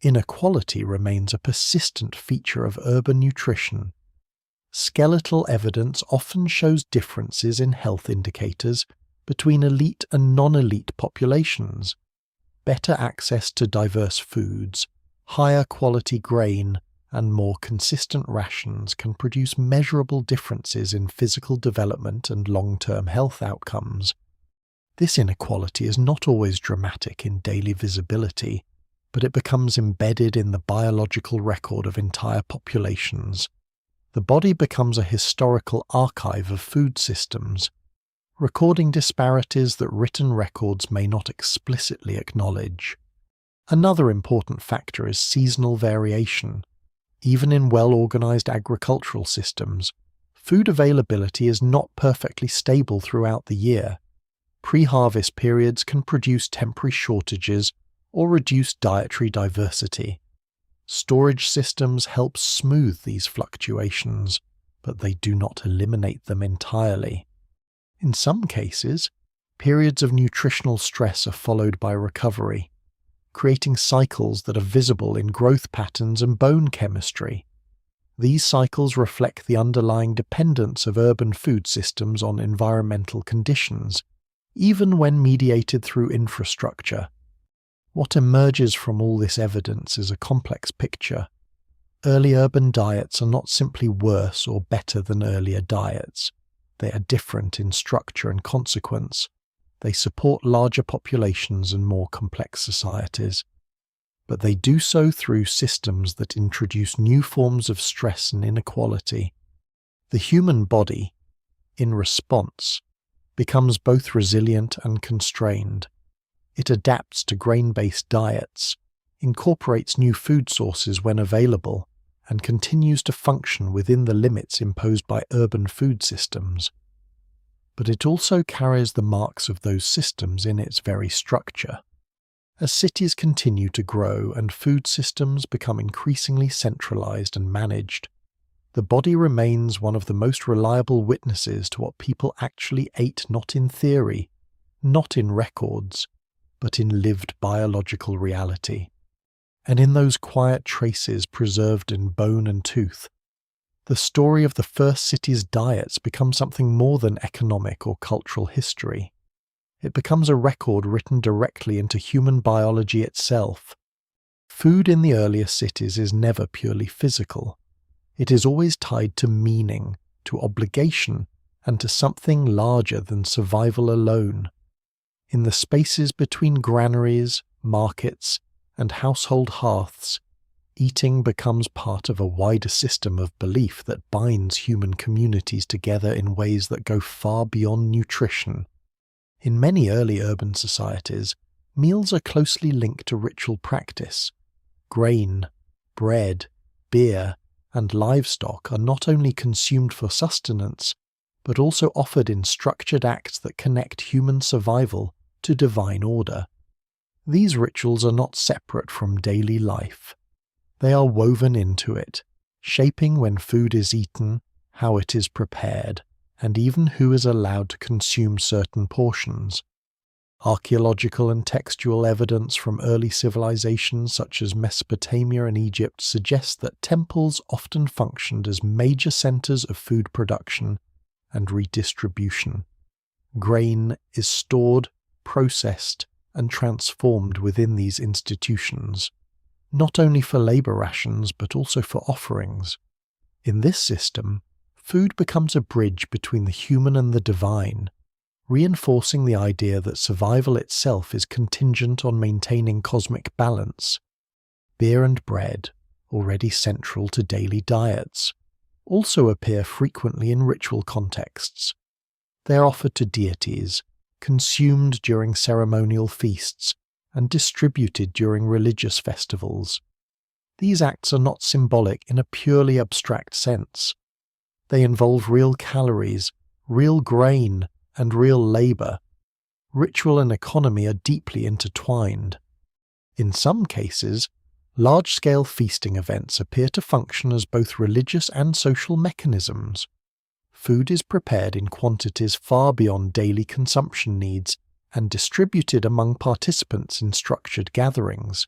inequality remains a persistent feature of urban nutrition. Skeletal evidence often shows differences in health indicators between elite and non-elite populations. Better access to diverse foods, higher quality grain, and more consistent rations can produce measurable differences in physical development and long-term health outcomes. This inequality is not always dramatic in daily visibility, but it becomes embedded in the biological record of entire populations. The body becomes a historical archive of food systems, recording disparities that written records may not explicitly acknowledge. Another important factor is seasonal variation. Even in well-organized agricultural systems, food availability is not perfectly stable throughout the year. Pre-harvest periods can produce temporary shortages or reduce dietary diversity. Storage systems help smooth these fluctuations, but they do not eliminate them entirely. In some cases, periods of nutritional stress are followed by recovery, creating cycles that are visible in growth patterns and bone chemistry. These cycles reflect the underlying dependence of urban food systems on environmental conditions, even when mediated through infrastructure. What emerges from all this evidence is a complex picture. Early urban diets are not simply worse or better than earlier diets. They are different in structure and consequence. They support larger populations and more complex societies. But they do so through systems that introduce new forms of stress and inequality. The human body, in response, becomes both resilient and constrained. It adapts to grain-based diets, incorporates new food sources when available, and continues to function within the limits imposed by urban food systems. But it also carries the marks of those systems in its very structure. As cities continue to grow and food systems become increasingly centralized and managed, the body remains one of the most reliable witnesses to what people actually ate, not in theory, not in records, but in lived biological reality. And in those quiet traces preserved in bone and tooth, the story of the first city's diets becomes something more than economic or cultural history. It becomes a record written directly into human biology itself. Food in the earlier cities is never purely physical. It is always tied to meaning, to obligation, and to something larger than survival alone. In the spaces between granaries, markets, and household hearths, eating becomes part of a wider system of belief that binds human communities together in ways that go far beyond nutrition. In many early urban societies, meals are closely linked to ritual practice. Grain, bread, beer, and livestock are not only consumed for sustenance, but also offered in structured acts that connect human survival to divine order. These rituals are not separate from daily life. They are woven into it, shaping when food is eaten, how it is prepared, and even who is allowed to consume certain portions. Archaeological and textual evidence from early civilizations such as Mesopotamia and Egypt suggests that temples often functioned as major centers of food production and redistribution. Grain is stored, processed, and transformed within these institutions, not only for labor rations but also for offerings. In this system, food becomes a bridge between the human and the divine, reinforcing the idea that survival itself is contingent on maintaining cosmic balance. Beer and bread, already central to daily diets, also appear frequently in ritual contexts. They are offered to deities, consumed during ceremonial feasts, and distributed during religious festivals. These acts are not symbolic in a purely abstract sense. They involve real calories, real grain, and real labor. Ritual and economy are deeply intertwined. In some cases, large-scale feasting events appear to function as both religious and social mechanisms. Food is prepared in quantities far beyond daily consumption needs and distributed among participants in structured gatherings.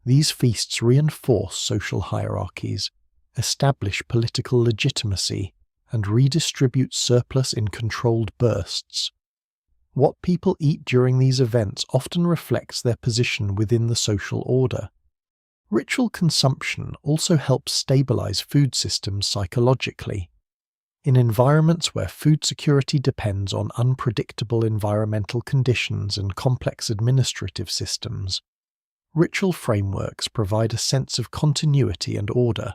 These feasts reinforce social hierarchies, establish political legitimacy, and redistribute surplus in controlled bursts. What people eat during these events often reflects their position within the social order. Ritual consumption also helps stabilize food systems psychologically. In environments where food security depends on unpredictable environmental conditions and complex administrative systems, ritual frameworks provide a sense of continuity and order.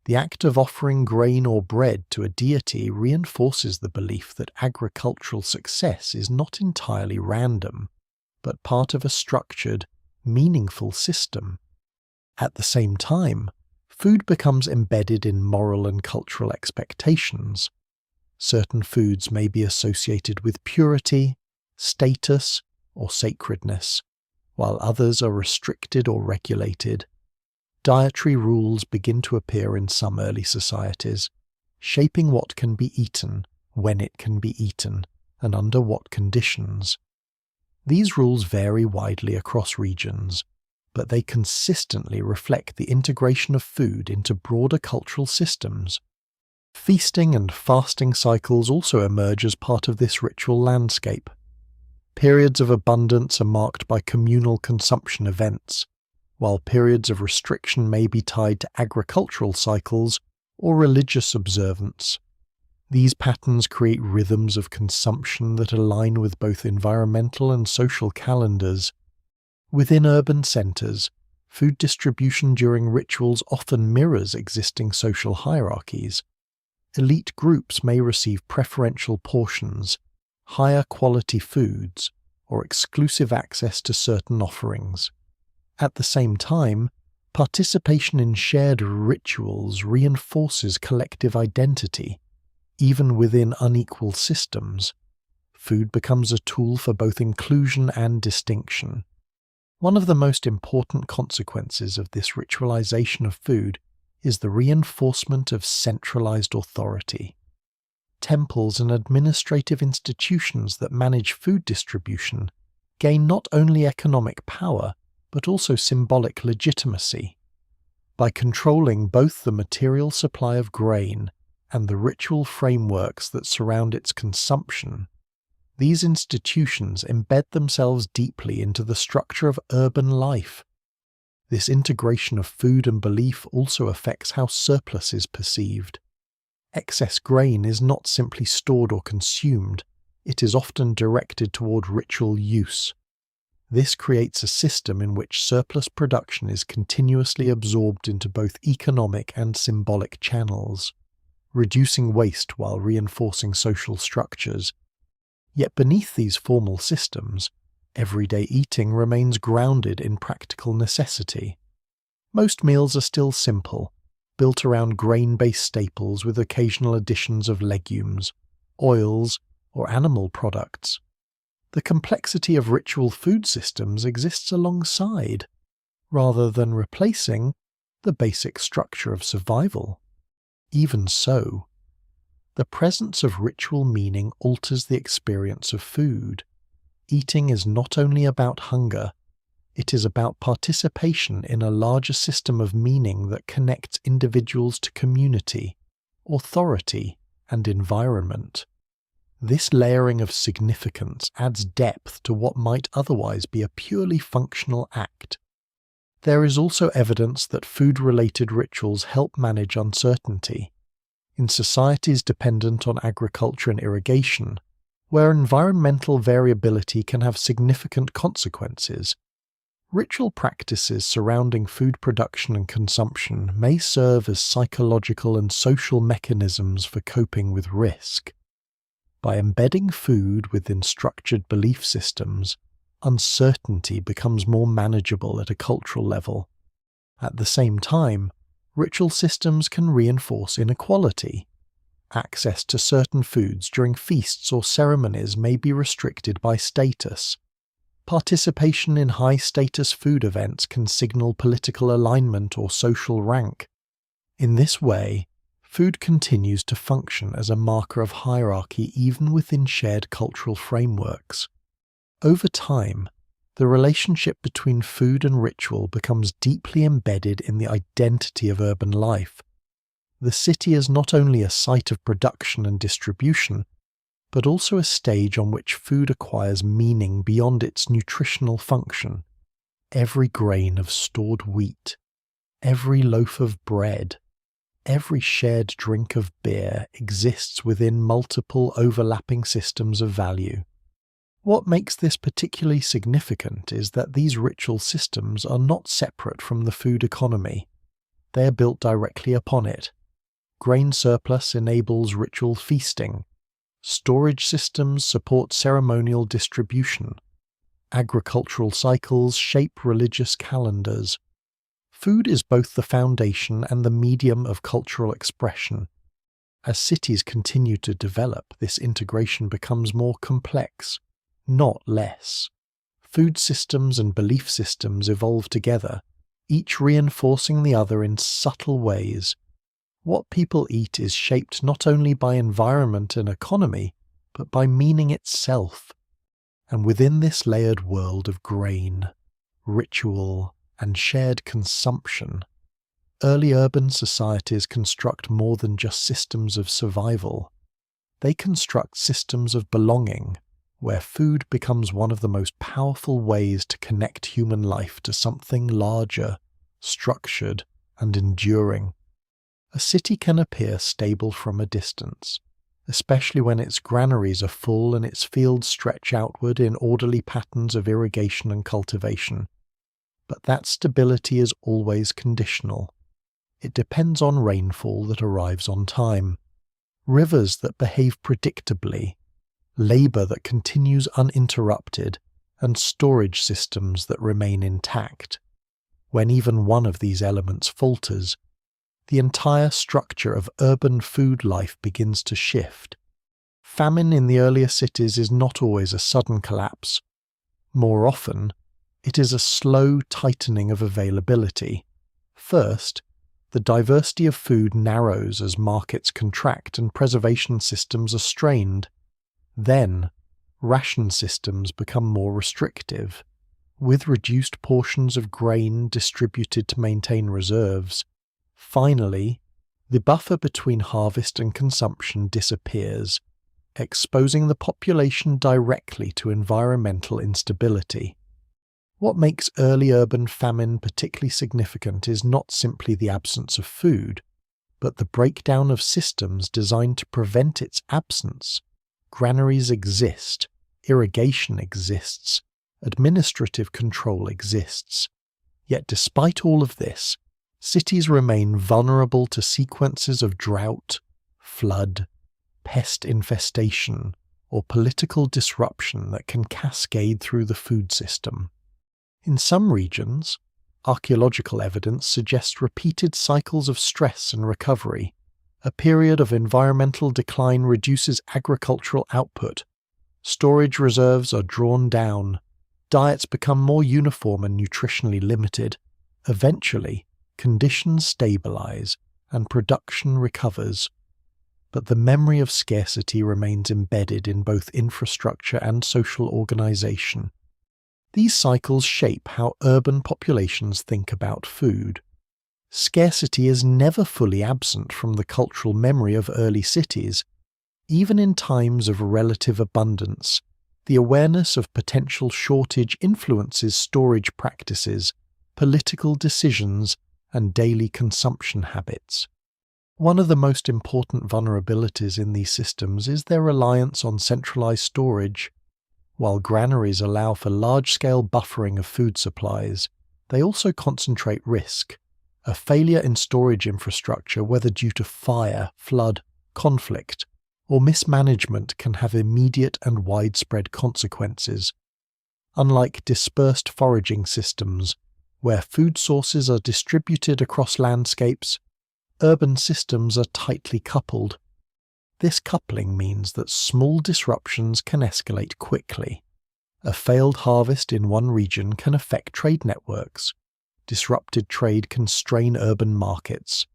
The act of offering grain or bread to a deity reinforces the belief that agricultural success is not entirely random, but part of a structured, meaningful system. At the same time, food becomes embedded in moral and cultural expectations. Certain foods may be associated with purity, status, or sacredness, while others are restricted or regulated. Dietary rules begin to appear in some early societies, shaping what can be eaten, when it can be eaten, and under what conditions. These rules vary widely across regions, but they consistently reflect the integration of food into broader cultural systems. Feasting and fasting cycles also emerge as part of this ritual landscape. Periods of abundance are marked by communal consumption events, while periods of restriction may be tied to agricultural cycles or religious observance. These patterns create rhythms of consumption that align with both environmental and social calendars. Within urban centers, food distribution during rituals often mirrors existing social hierarchies. Elite groups may receive preferential portions, higher quality foods, or exclusive access to certain offerings. At the same time, participation in shared rituals reinforces collective identity. Even within unequal systems, food becomes a tool for both inclusion and distinction. One of the most important consequences of this ritualization of food is the reinforcement of centralized authority. Temples and administrative institutions that manage food distribution gain not only economic power, but also symbolic legitimacy. By controlling both the material supply of grain and the ritual frameworks that surround its consumption, these institutions embed themselves deeply into the structure of urban life. This integration of food and belief also affects how surplus is perceived. Excess grain is not simply stored or consumed, it is often directed toward ritual use. This creates a system in which surplus production is continuously absorbed into both economic and symbolic channels, reducing waste while reinforcing social structures. Yet beneath these formal systems, everyday eating remains grounded in practical necessity. Most meals are still simple, built around grain-based staples with occasional additions of legumes. oils, or animal products. The complexity of ritual food systems exists alongside, rather than replacing, the basic structure of survival. Even so, the presence of ritual meaning alters the experience of food. Eating is not only about hunger, it is about participation in a larger system of meaning that connects individuals to community, authority, and environment. This layering of significance adds depth to what might otherwise be a purely functional act. There is also evidence that food-related rituals help manage uncertainty. In societies dependent on agriculture and irrigation, where environmental variability can have significant consequences, ritual practices surrounding food production and consumption may serve as psychological and social mechanisms for coping with risk. By embedding food within structured belief systems, uncertainty becomes more manageable at a cultural level. At the same time, ritual systems can reinforce inequality. Access to certain foods during feasts or ceremonies may be restricted by status. Participation in high-status food events can signal political alignment or social rank. In this way, food continues to function as a marker of hierarchy even within shared cultural frameworks. Over time, the relationship between food and ritual becomes deeply embedded in the identity of urban life. The city is not only a site of production and distribution, but also a stage on which food acquires meaning beyond its nutritional function. Every grain of stored wheat, every loaf of bread, every shared drink of beer exists within multiple overlapping systems of value. What makes this particularly significant is that these ritual systems are not separate from the food economy. They are built directly upon it. Grain surplus enables ritual feasting. Storage systems support ceremonial distribution. Agricultural cycles shape religious calendars. Food is both the foundation and the medium of cultural expression. As cities continue to develop, this integration becomes more complex, not less. Food systems and belief systems evolve together, each reinforcing the other in subtle ways. What people eat is shaped not only by environment and economy, but by meaning itself. And within this layered world of grain, ritual, and shared consumption, early urban societies construct more than just systems of survival. They construct systems of belonging, where food becomes one of the most powerful ways to connect human life to something larger, structured, and enduring. A city can appear stable from a distance, especially when its granaries are full and its fields stretch outward in orderly patterns of irrigation and cultivation. But that stability is always conditional. It depends on rainfall that arrives on time, rivers that behave predictably, labour that continues uninterrupted, and storage systems that remain intact. When even one of these elements falters, the entire structure of urban food life begins to shift. Famine in the earlier cities is not always a sudden collapse. More often, it is a slow tightening of availability. First, the diversity of food narrows as markets contract and preservation systems are strained. Then, ration systems become more restrictive, with reduced portions of grain distributed to maintain reserves. Finally, the buffer between harvest and consumption disappears, exposing the population directly to environmental instability. What makes early urban famine particularly significant is not simply the absence of food, but the breakdown of systems designed to prevent its absence. Granaries exist, irrigation exists, administrative control exists. Yet despite all of this, cities remain vulnerable to sequences of drought, flood, pest infestation, or political disruption that can cascade through the food system. In some regions, archaeological evidence suggests repeated cycles of stress and recovery, A period of environmental decline reduces agricultural output. Storage reserves are drawn down. Diets become more uniform and nutritionally limited. Eventually, conditions stabilize and production recovers. But the memory of scarcity remains embedded in both infrastructure and social organization. These cycles shape how urban populations think about food. Scarcity is never fully absent from the cultural memory of early cities. Even in times of relative abundance, the awareness of potential shortage influences storage practices, political decisions, and daily consumption habits. One of the most important vulnerabilities in these systems is their reliance on centralized storage. While granaries allow for large-scale buffering of food supplies, they also concentrate risk. A failure in storage infrastructure, whether due to fire, flood, conflict, or mismanagement, can have immediate and widespread consequences. Unlike dispersed foraging systems, where food sources are distributed across landscapes, urban systems are tightly coupled. This coupling means that small disruptions can escalate quickly. A failed harvest in one region can affect trade networks. Disrupted trade can strain urban markets.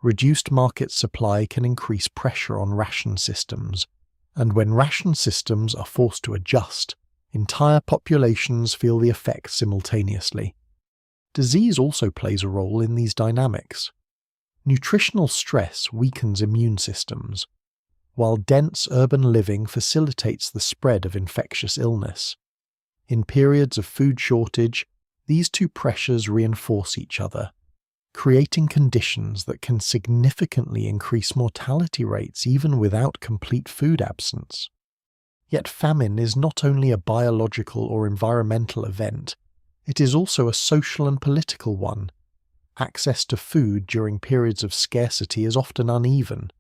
Reduced market supply can increase pressure on ration systems. And when ration systems are forced to adjust, entire populations feel the effects simultaneously. Disease also plays a role in these dynamics. Nutritional stress weakens immune systems, while dense urban living facilitates the spread of infectious illness. In periods of food shortage, these two pressures reinforce each other, creating conditions that can significantly increase mortality rates even without complete food absence. Yet famine is not only a biological or environmental event, it is also a social and political one. Access to food during periods of scarcity is often uneven.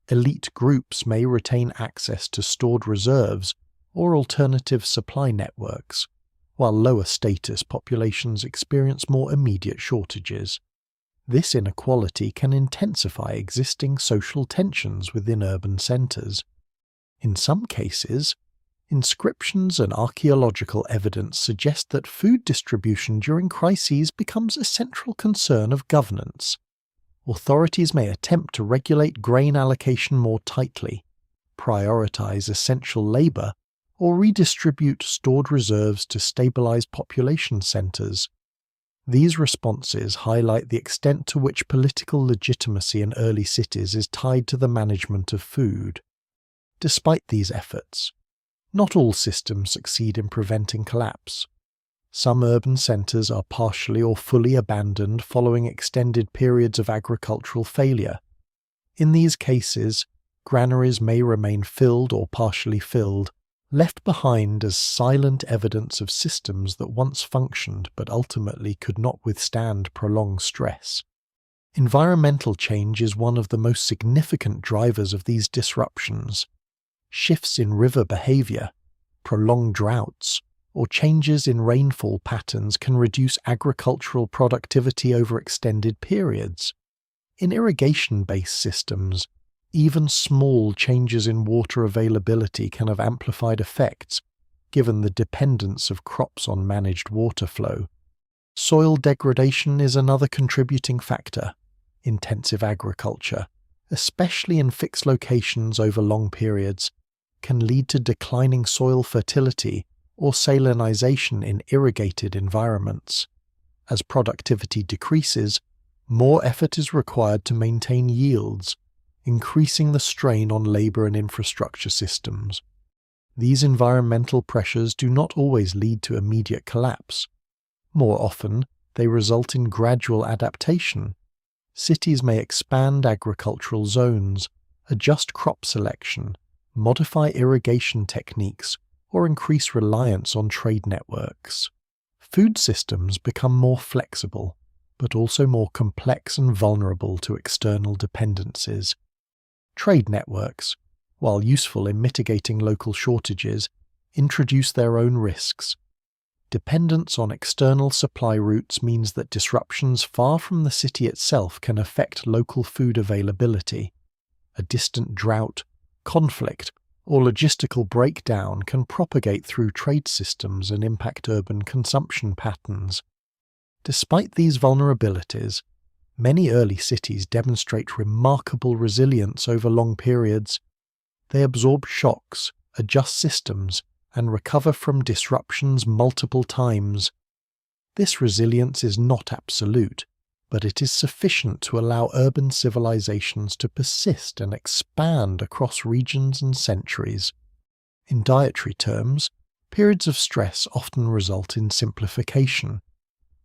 Elite groups may retain access to stored reserves or alternative supply networks, while lower status populations experience more immediate shortages. This inequality can intensify existing social tensions within urban centers. In some cases, inscriptions and archaeological evidence suggest that food distribution during crises becomes a central concern of governance. Authorities may attempt to regulate grain allocation more tightly, prioritize essential labor, or redistribute stored reserves to stabilize population centers. These responses highlight the extent to which political legitimacy in early cities is tied to the management of food. Despite these efforts, not all systems succeed in preventing collapse. Some urban centers are partially or fully abandoned following extended periods of agricultural failure. In these cases, granaries may remain filled or partially filled, left behind as silent evidence of systems that once functioned but ultimately could not withstand prolonged stress. Environmental change is one of the most significant drivers of these disruptions. Shifts in river behavior, prolonged droughts, or changes in rainfall patterns can reduce agricultural productivity over extended periods. In irrigation-based systems, even small changes in water availability can have amplified effects, given the dependence of crops on managed water flow. Soil degradation is another contributing factor. Intensive agriculture, especially in fixed locations over long periods, can lead to declining soil fertility or salinization in irrigated environments. As productivity decreases, more effort is required to maintain yields, increasing the strain on labor and infrastructure systems. These environmental pressures do not always lead to immediate collapse. More often, they result in gradual adaptation. Cities may expand agricultural zones, adjust crop selection, modify irrigation techniques, or increase reliance on trade networks. Food systems become more flexible, but also more complex and vulnerable to external dependencies. Trade networks, while useful in mitigating local shortages, introduce their own risks. Dependence on external supply routes means that disruptions far from the city itself can affect local food availability. a distant drought, conflict, or logistical breakdown can propagate through trade systems and impact urban consumption patterns. Despite these vulnerabilities, many early cities demonstrate remarkable resilience over long periods. They absorb shocks, adjust systems, and recover from disruptions multiple times. This resilience is not absolute, but it is sufficient to allow urban civilizations to persist and expand across regions and centuries. In dietary terms, periods of stress often result in simplification.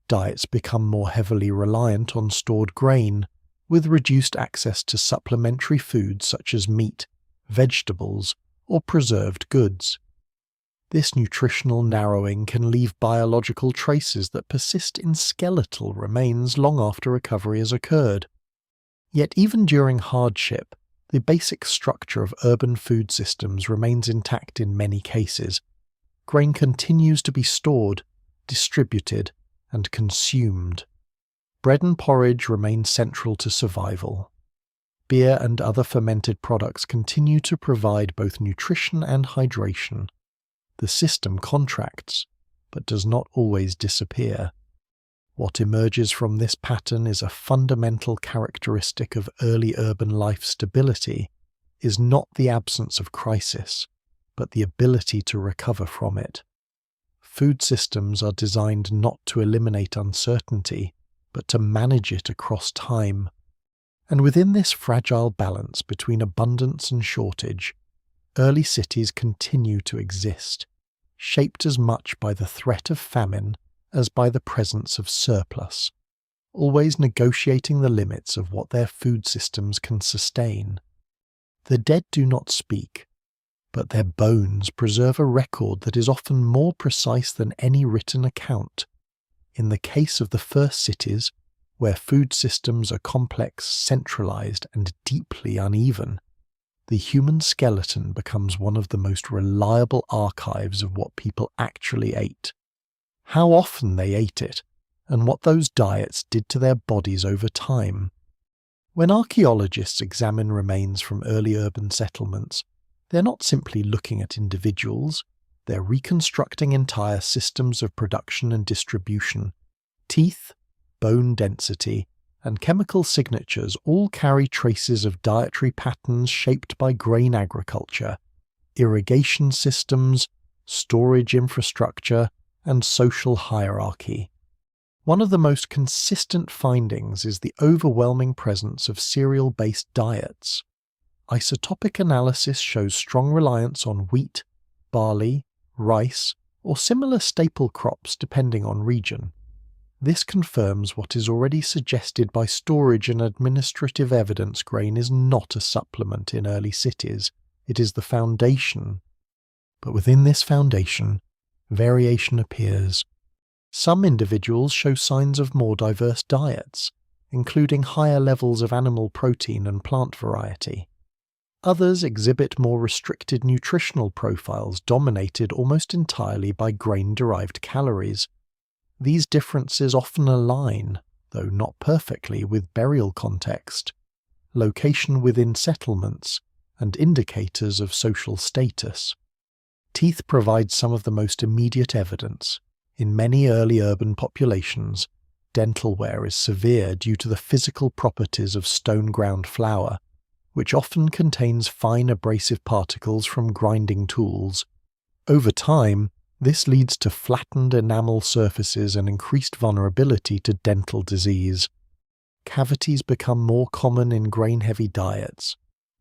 Diets become more heavily reliant on stored grain, with reduced access to supplementary foods such as meat, vegetables, or preserved goods. This nutritional narrowing can leave biological traces that persist in skeletal remains long after recovery has occurred. Yet even during hardship, the basic structure of urban food systems remains intact in many cases. Grain continues to be stored, distributed, and consumed. Bread and porridge remain central to survival. Beer and other fermented products continue to provide both nutrition and hydration. The system contracts, but does not always disappear. What emerges from this pattern is a fundamental characteristic of early urban life stability, is not the absence of crisis, but the ability to recover from it. Food systems are designed not to eliminate uncertainty, but to manage it across time. And within this fragile balance between abundance and shortage, early cities continue to exist, shaped as much by the threat of famine as by the presence of surplus, always negotiating the limits of what their food systems can sustain. The dead do not speak, but their bones preserve a record that is often more precise than any written account. In the case of the first cities, where food systems are complex, centralized, and deeply uneven, the human skeleton becomes one of the most reliable archives of what people actually ate, how often they ate it, and what those diets did to their bodies over time. When archaeologists examine remains from early urban settlements, they're not simply looking at individuals, they're reconstructing entire systems of production and distribution. Teeth, bone density, and chemical signatures all carry traces of dietary patterns shaped by grain agriculture, irrigation systems, storage infrastructure, and social hierarchy. One of the most consistent findings is the overwhelming presence of cereal-based diets. Isotopic analysis shows strong reliance on wheat, barley, rice, or similar staple crops depending on region. This confirms what is already suggested by storage and administrative evidence. Grain is not a supplement in early cities, it is the foundation. But within this foundation, variation appears. Some individuals show signs of more diverse diets, including higher levels of animal protein and plant variety. Others exhibit more restricted nutritional profiles dominated almost entirely by grain-derived calories. These differences often align, though not perfectly, with burial context, location within settlements, and indicators of social status. Teeth provide some of the most immediate evidence. In many early urban populations, dental wear is severe due to the physical properties of stone-ground flour, which often contains fine abrasive particles from grinding tools. Over time, this leads to flattened enamel surfaces and increased vulnerability to dental disease. Cavities become more common in grain-heavy diets,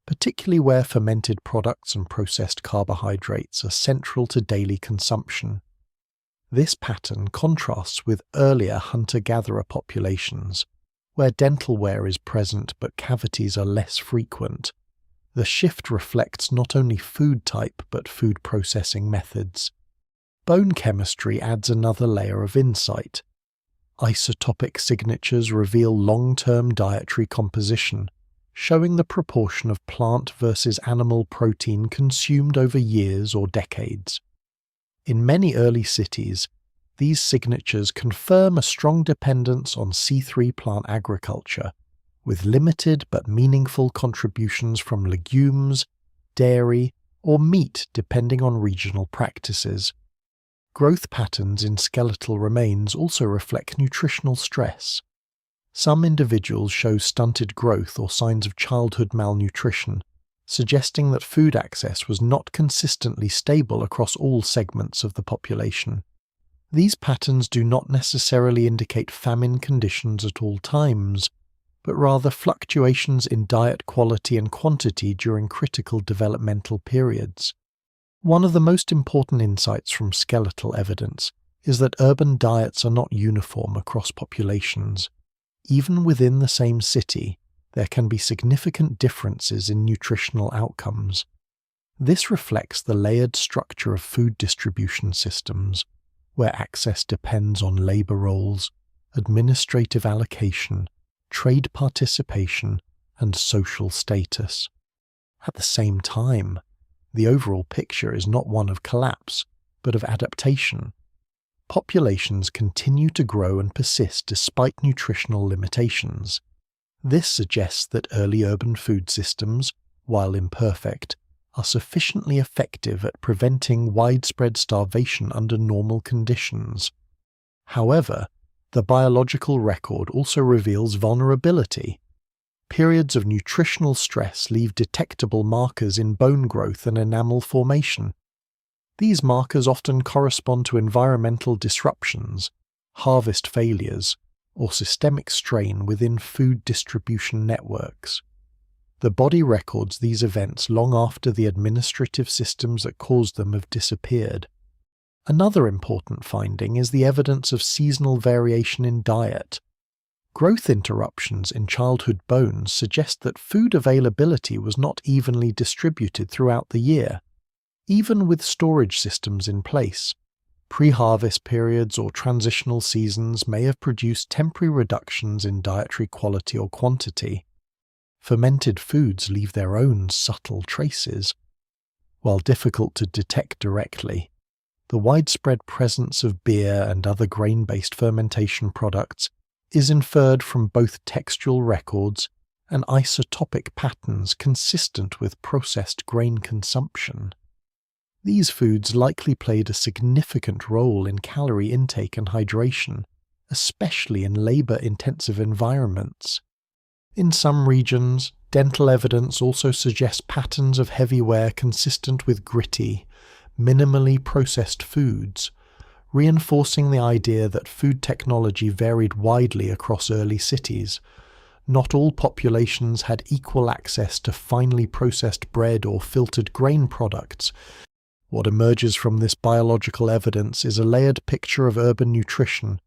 particularly where fermented products and processed carbohydrates are central to daily consumption. This pattern contrasts with earlier hunter-gatherer populations, where dental wear is present but cavities are less frequent. The shift reflects not only food type but food processing methods. Bone chemistry adds another layer of insight. Isotopic signatures reveal long-term dietary composition, showing the proportion of plant versus animal protein consumed over years or decades. In many early cities, these signatures confirm a strong dependence on C3 plant agriculture, with limited but meaningful contributions from legumes, dairy, or meat depending on regional practices. Growth patterns in skeletal remains also reflect nutritional stress. Some individuals show stunted growth or signs of childhood malnutrition, suggesting that food access was not consistently stable across all segments of the population. These patterns do not necessarily indicate famine conditions at all times, but rather fluctuations in diet quality and quantity during critical developmental periods. One of the most important insights from skeletal evidence is that urban diets are not uniform across populations. Even within the same city, there can be significant differences in nutritional outcomes. This reflects the layered structure of food distribution systems, where access depends on labor roles, administrative allocation, trade participation, and social status. At the same time, the overall picture is not one of collapse, but of adaptation. Populations continue to grow and persist despite nutritional limitations. This suggests that early urban food systems, while imperfect, are sufficiently effective at preventing widespread starvation under normal conditions. However, the biological record also reveals vulnerability. Periods of nutritional stress leave detectable markers in bone growth and enamel formation. These markers often correspond to environmental disruptions, harvest failures, or systemic strain within food distribution networks. The body records these events long after the administrative systems that caused them have disappeared. Another important finding is the evidence of seasonal variation in diet. Growth interruptions in childhood bones suggest that food availability was not evenly distributed throughout the year. Even with storage systems in place, pre-harvest periods or transitional seasons may have produced temporary reductions in dietary quality or quantity. Fermented foods leave their own subtle traces. While difficult to detect directly, the widespread presence of beer and other grain-based fermentation products is inferred from both textual records and isotopic patterns consistent with processed grain consumption. These foods likely played a significant role in calorie intake and hydration, especially in labor-intensive environments. In some regions, dental evidence also suggests patterns of heavy wear consistent with gritty, minimally processed foods, reinforcing the idea that food technology varied widely across early cities. Not all populations had equal access to finely processed bread or filtered grain products. What emerges from this biological evidence is a layered picture of urban nutrition.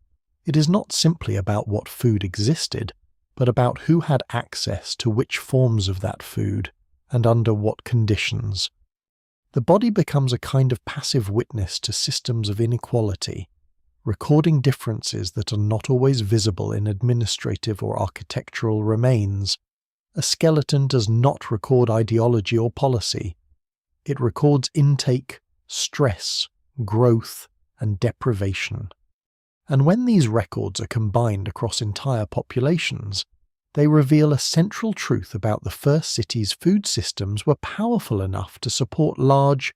It is not simply about what food existed, but about who had access to which forms of that food, and under what conditions. The body becomes a kind of passive witness to systems of inequality, recording differences that are not always visible in administrative or architectural remains. A skeleton does not record ideology or policy. It records intake, stress, growth, and deprivation. And when these records are combined across entire populations, they reveal a central truth about the first city's food systems were powerful enough to support large,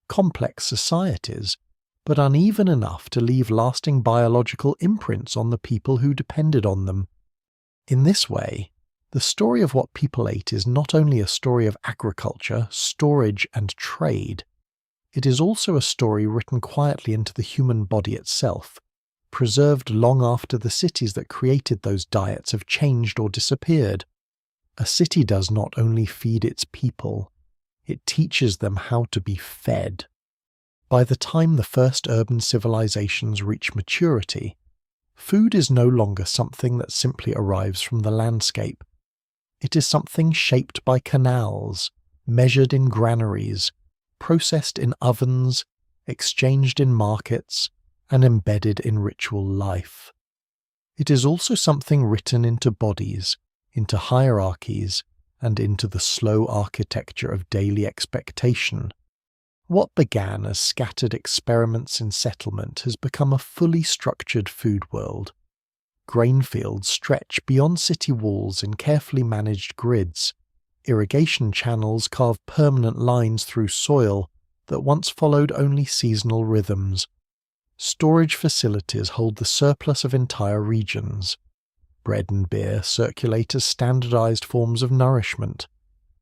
complex societies, but uneven enough to leave lasting biological imprints on the people who depended on them. In this way, the story of what people ate is not only a story of agriculture, storage, and trade. It is also a story written quietly into the human body itself, preserved long after the cities that created those diets have changed or disappeared. A city does not only feed its people, it teaches them how to be fed. By the time the first urban civilizations reach maturity, food is no longer something that simply arrives from the landscape. It is something shaped by canals, measured in granaries, processed in ovens, exchanged in markets, and embedded in ritual life. It is also something written into bodies, into hierarchies, and into the slow architecture of daily expectation. What began as scattered experiments in settlement has become a fully structured food world. Grain fields stretch beyond city walls in carefully managed grids. Irrigation channels carve permanent lines through soil that once followed only seasonal rhythms. Storage facilities hold the surplus of entire regions. Bread and beer circulate as standardized forms of nourishment.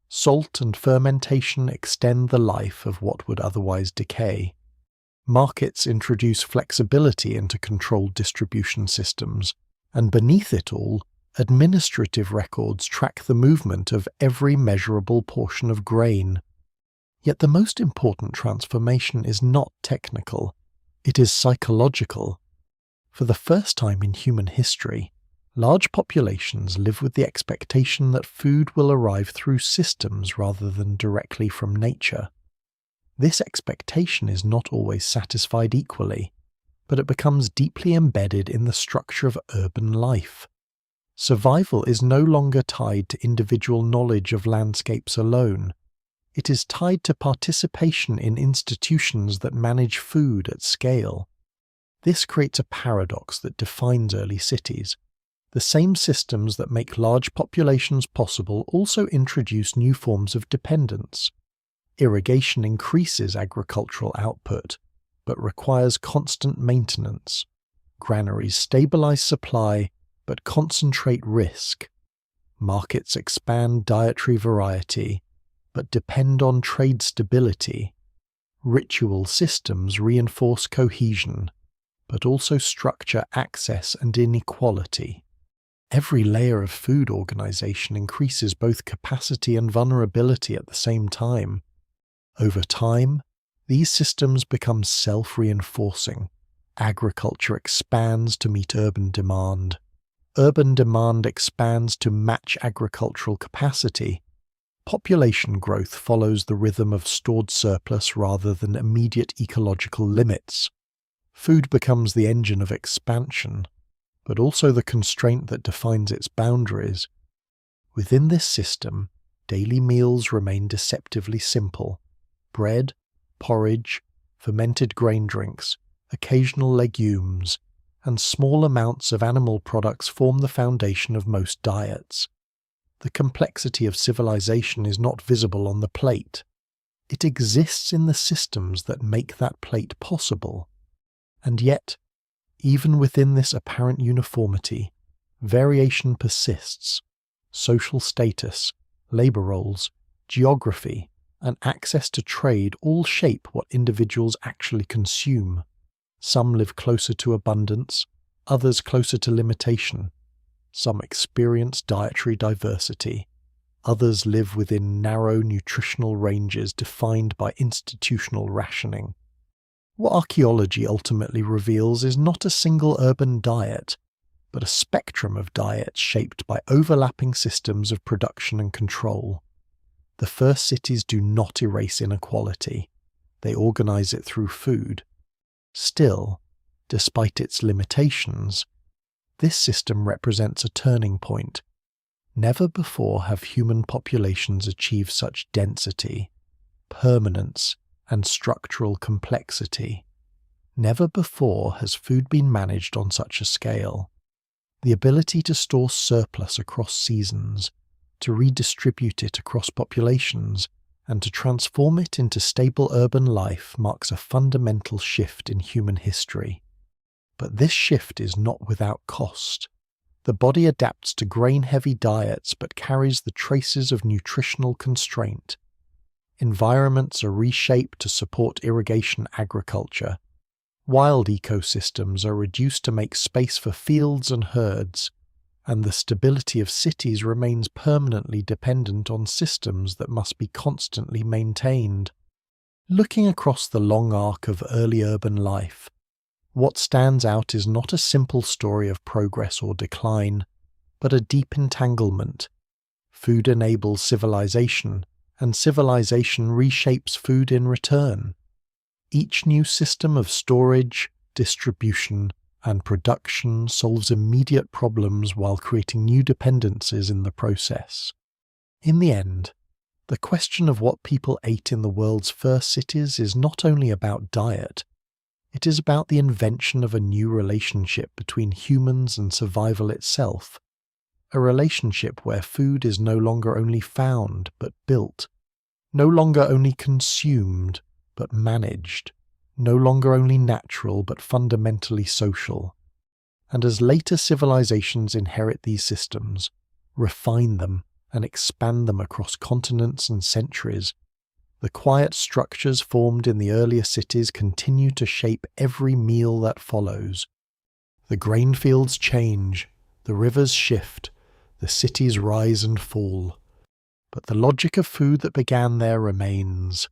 Salt and fermentation extend the life of what would otherwise decay. Markets introduce flexibility into controlled distribution systems, and beneath it all, administrative records track the movement of every measurable portion of grain. Yet the most important transformation is not technical, it is psychological. For the first time in human history, large populations live with the expectation that food will arrive through systems rather than directly from nature. This expectation is not always satisfied equally, but it becomes deeply embedded in the structure of urban life. Survival is no longer tied to individual knowledge of landscapes alone. It is tied to participation in institutions that manage food at scale. This creates a paradox that defines early cities. The same systems that make large populations possible also introduce new forms of dependence. Irrigation increases agricultural output, but requires constant maintenance. Granaries stabilize supply, but concentrate risk. Markets expand dietary variety, but depend on trade stability. Ritual systems reinforce cohesion, but also structure access and inequality. Every layer of food organization increases both capacity and vulnerability at the same time. Over time, these systems become self-reinforcing. Agriculture expands to meet urban demand. Urban demand expands to match agricultural capacity. Population growth follows the rhythm of stored surplus rather than immediate ecological limits. Food becomes the engine of expansion, but also the constraint that defines its boundaries. Within this system, daily meals remain deceptively simple. Bread, porridge, fermented grain drinks, occasional legumes, and small amounts of animal products form the foundation of most diets. The complexity of civilization is not visible on the plate. It exists in the systems that make that plate possible. And yet, even within this apparent uniformity, variation persists. Social status, labor roles, geography, and access to trade all shape what individuals actually consume. Some live closer to abundance, others closer to limitation. Some experience dietary diversity, others live within narrow nutritional ranges defined by institutional rationing. What archaeology ultimately reveals is not a single urban diet, but a spectrum of diets shaped by overlapping systems of production and control. The first cities do not erase inequality, they organize it through food. Still, despite its limitations, this system represents a turning point. Never before have human populations achieved such density, permanence, and structural complexity. Never before has food been managed on such a scale. The ability to store surplus across seasons, to redistribute it across populations, and to transform it into stable urban life marks a fundamental shift in human history. But this shift is not without cost. The body adapts to grain-heavy diets but carries the traces of nutritional constraint. Environments are reshaped to support irrigation agriculture. Wild ecosystems are reduced to make space for fields and herds, and the stability of cities remains permanently dependent on systems that must be constantly maintained. Looking across the long arc of early urban life, what stands out is not a simple story of progress or decline, but a deep entanglement. Food enables civilization, and civilization reshapes food in return. Each new system of storage, distribution, and production solves immediate problems while creating new dependencies in the process. In the end, the question of what people ate in the world's first cities is not only about diet, It is about the invention of a new relationship between humans and survival itself. A relationship where food is no longer only found but built, no longer only consumed but managed, no longer only natural but fundamentally social. And as later civilizations inherit these systems, refine them, and expand them across continents and centuries, the quiet structures formed in the earlier cities continue to shape every meal that follows. The grain fields change, the rivers shift, the cities rise and fall. But the logic of food that began there remains.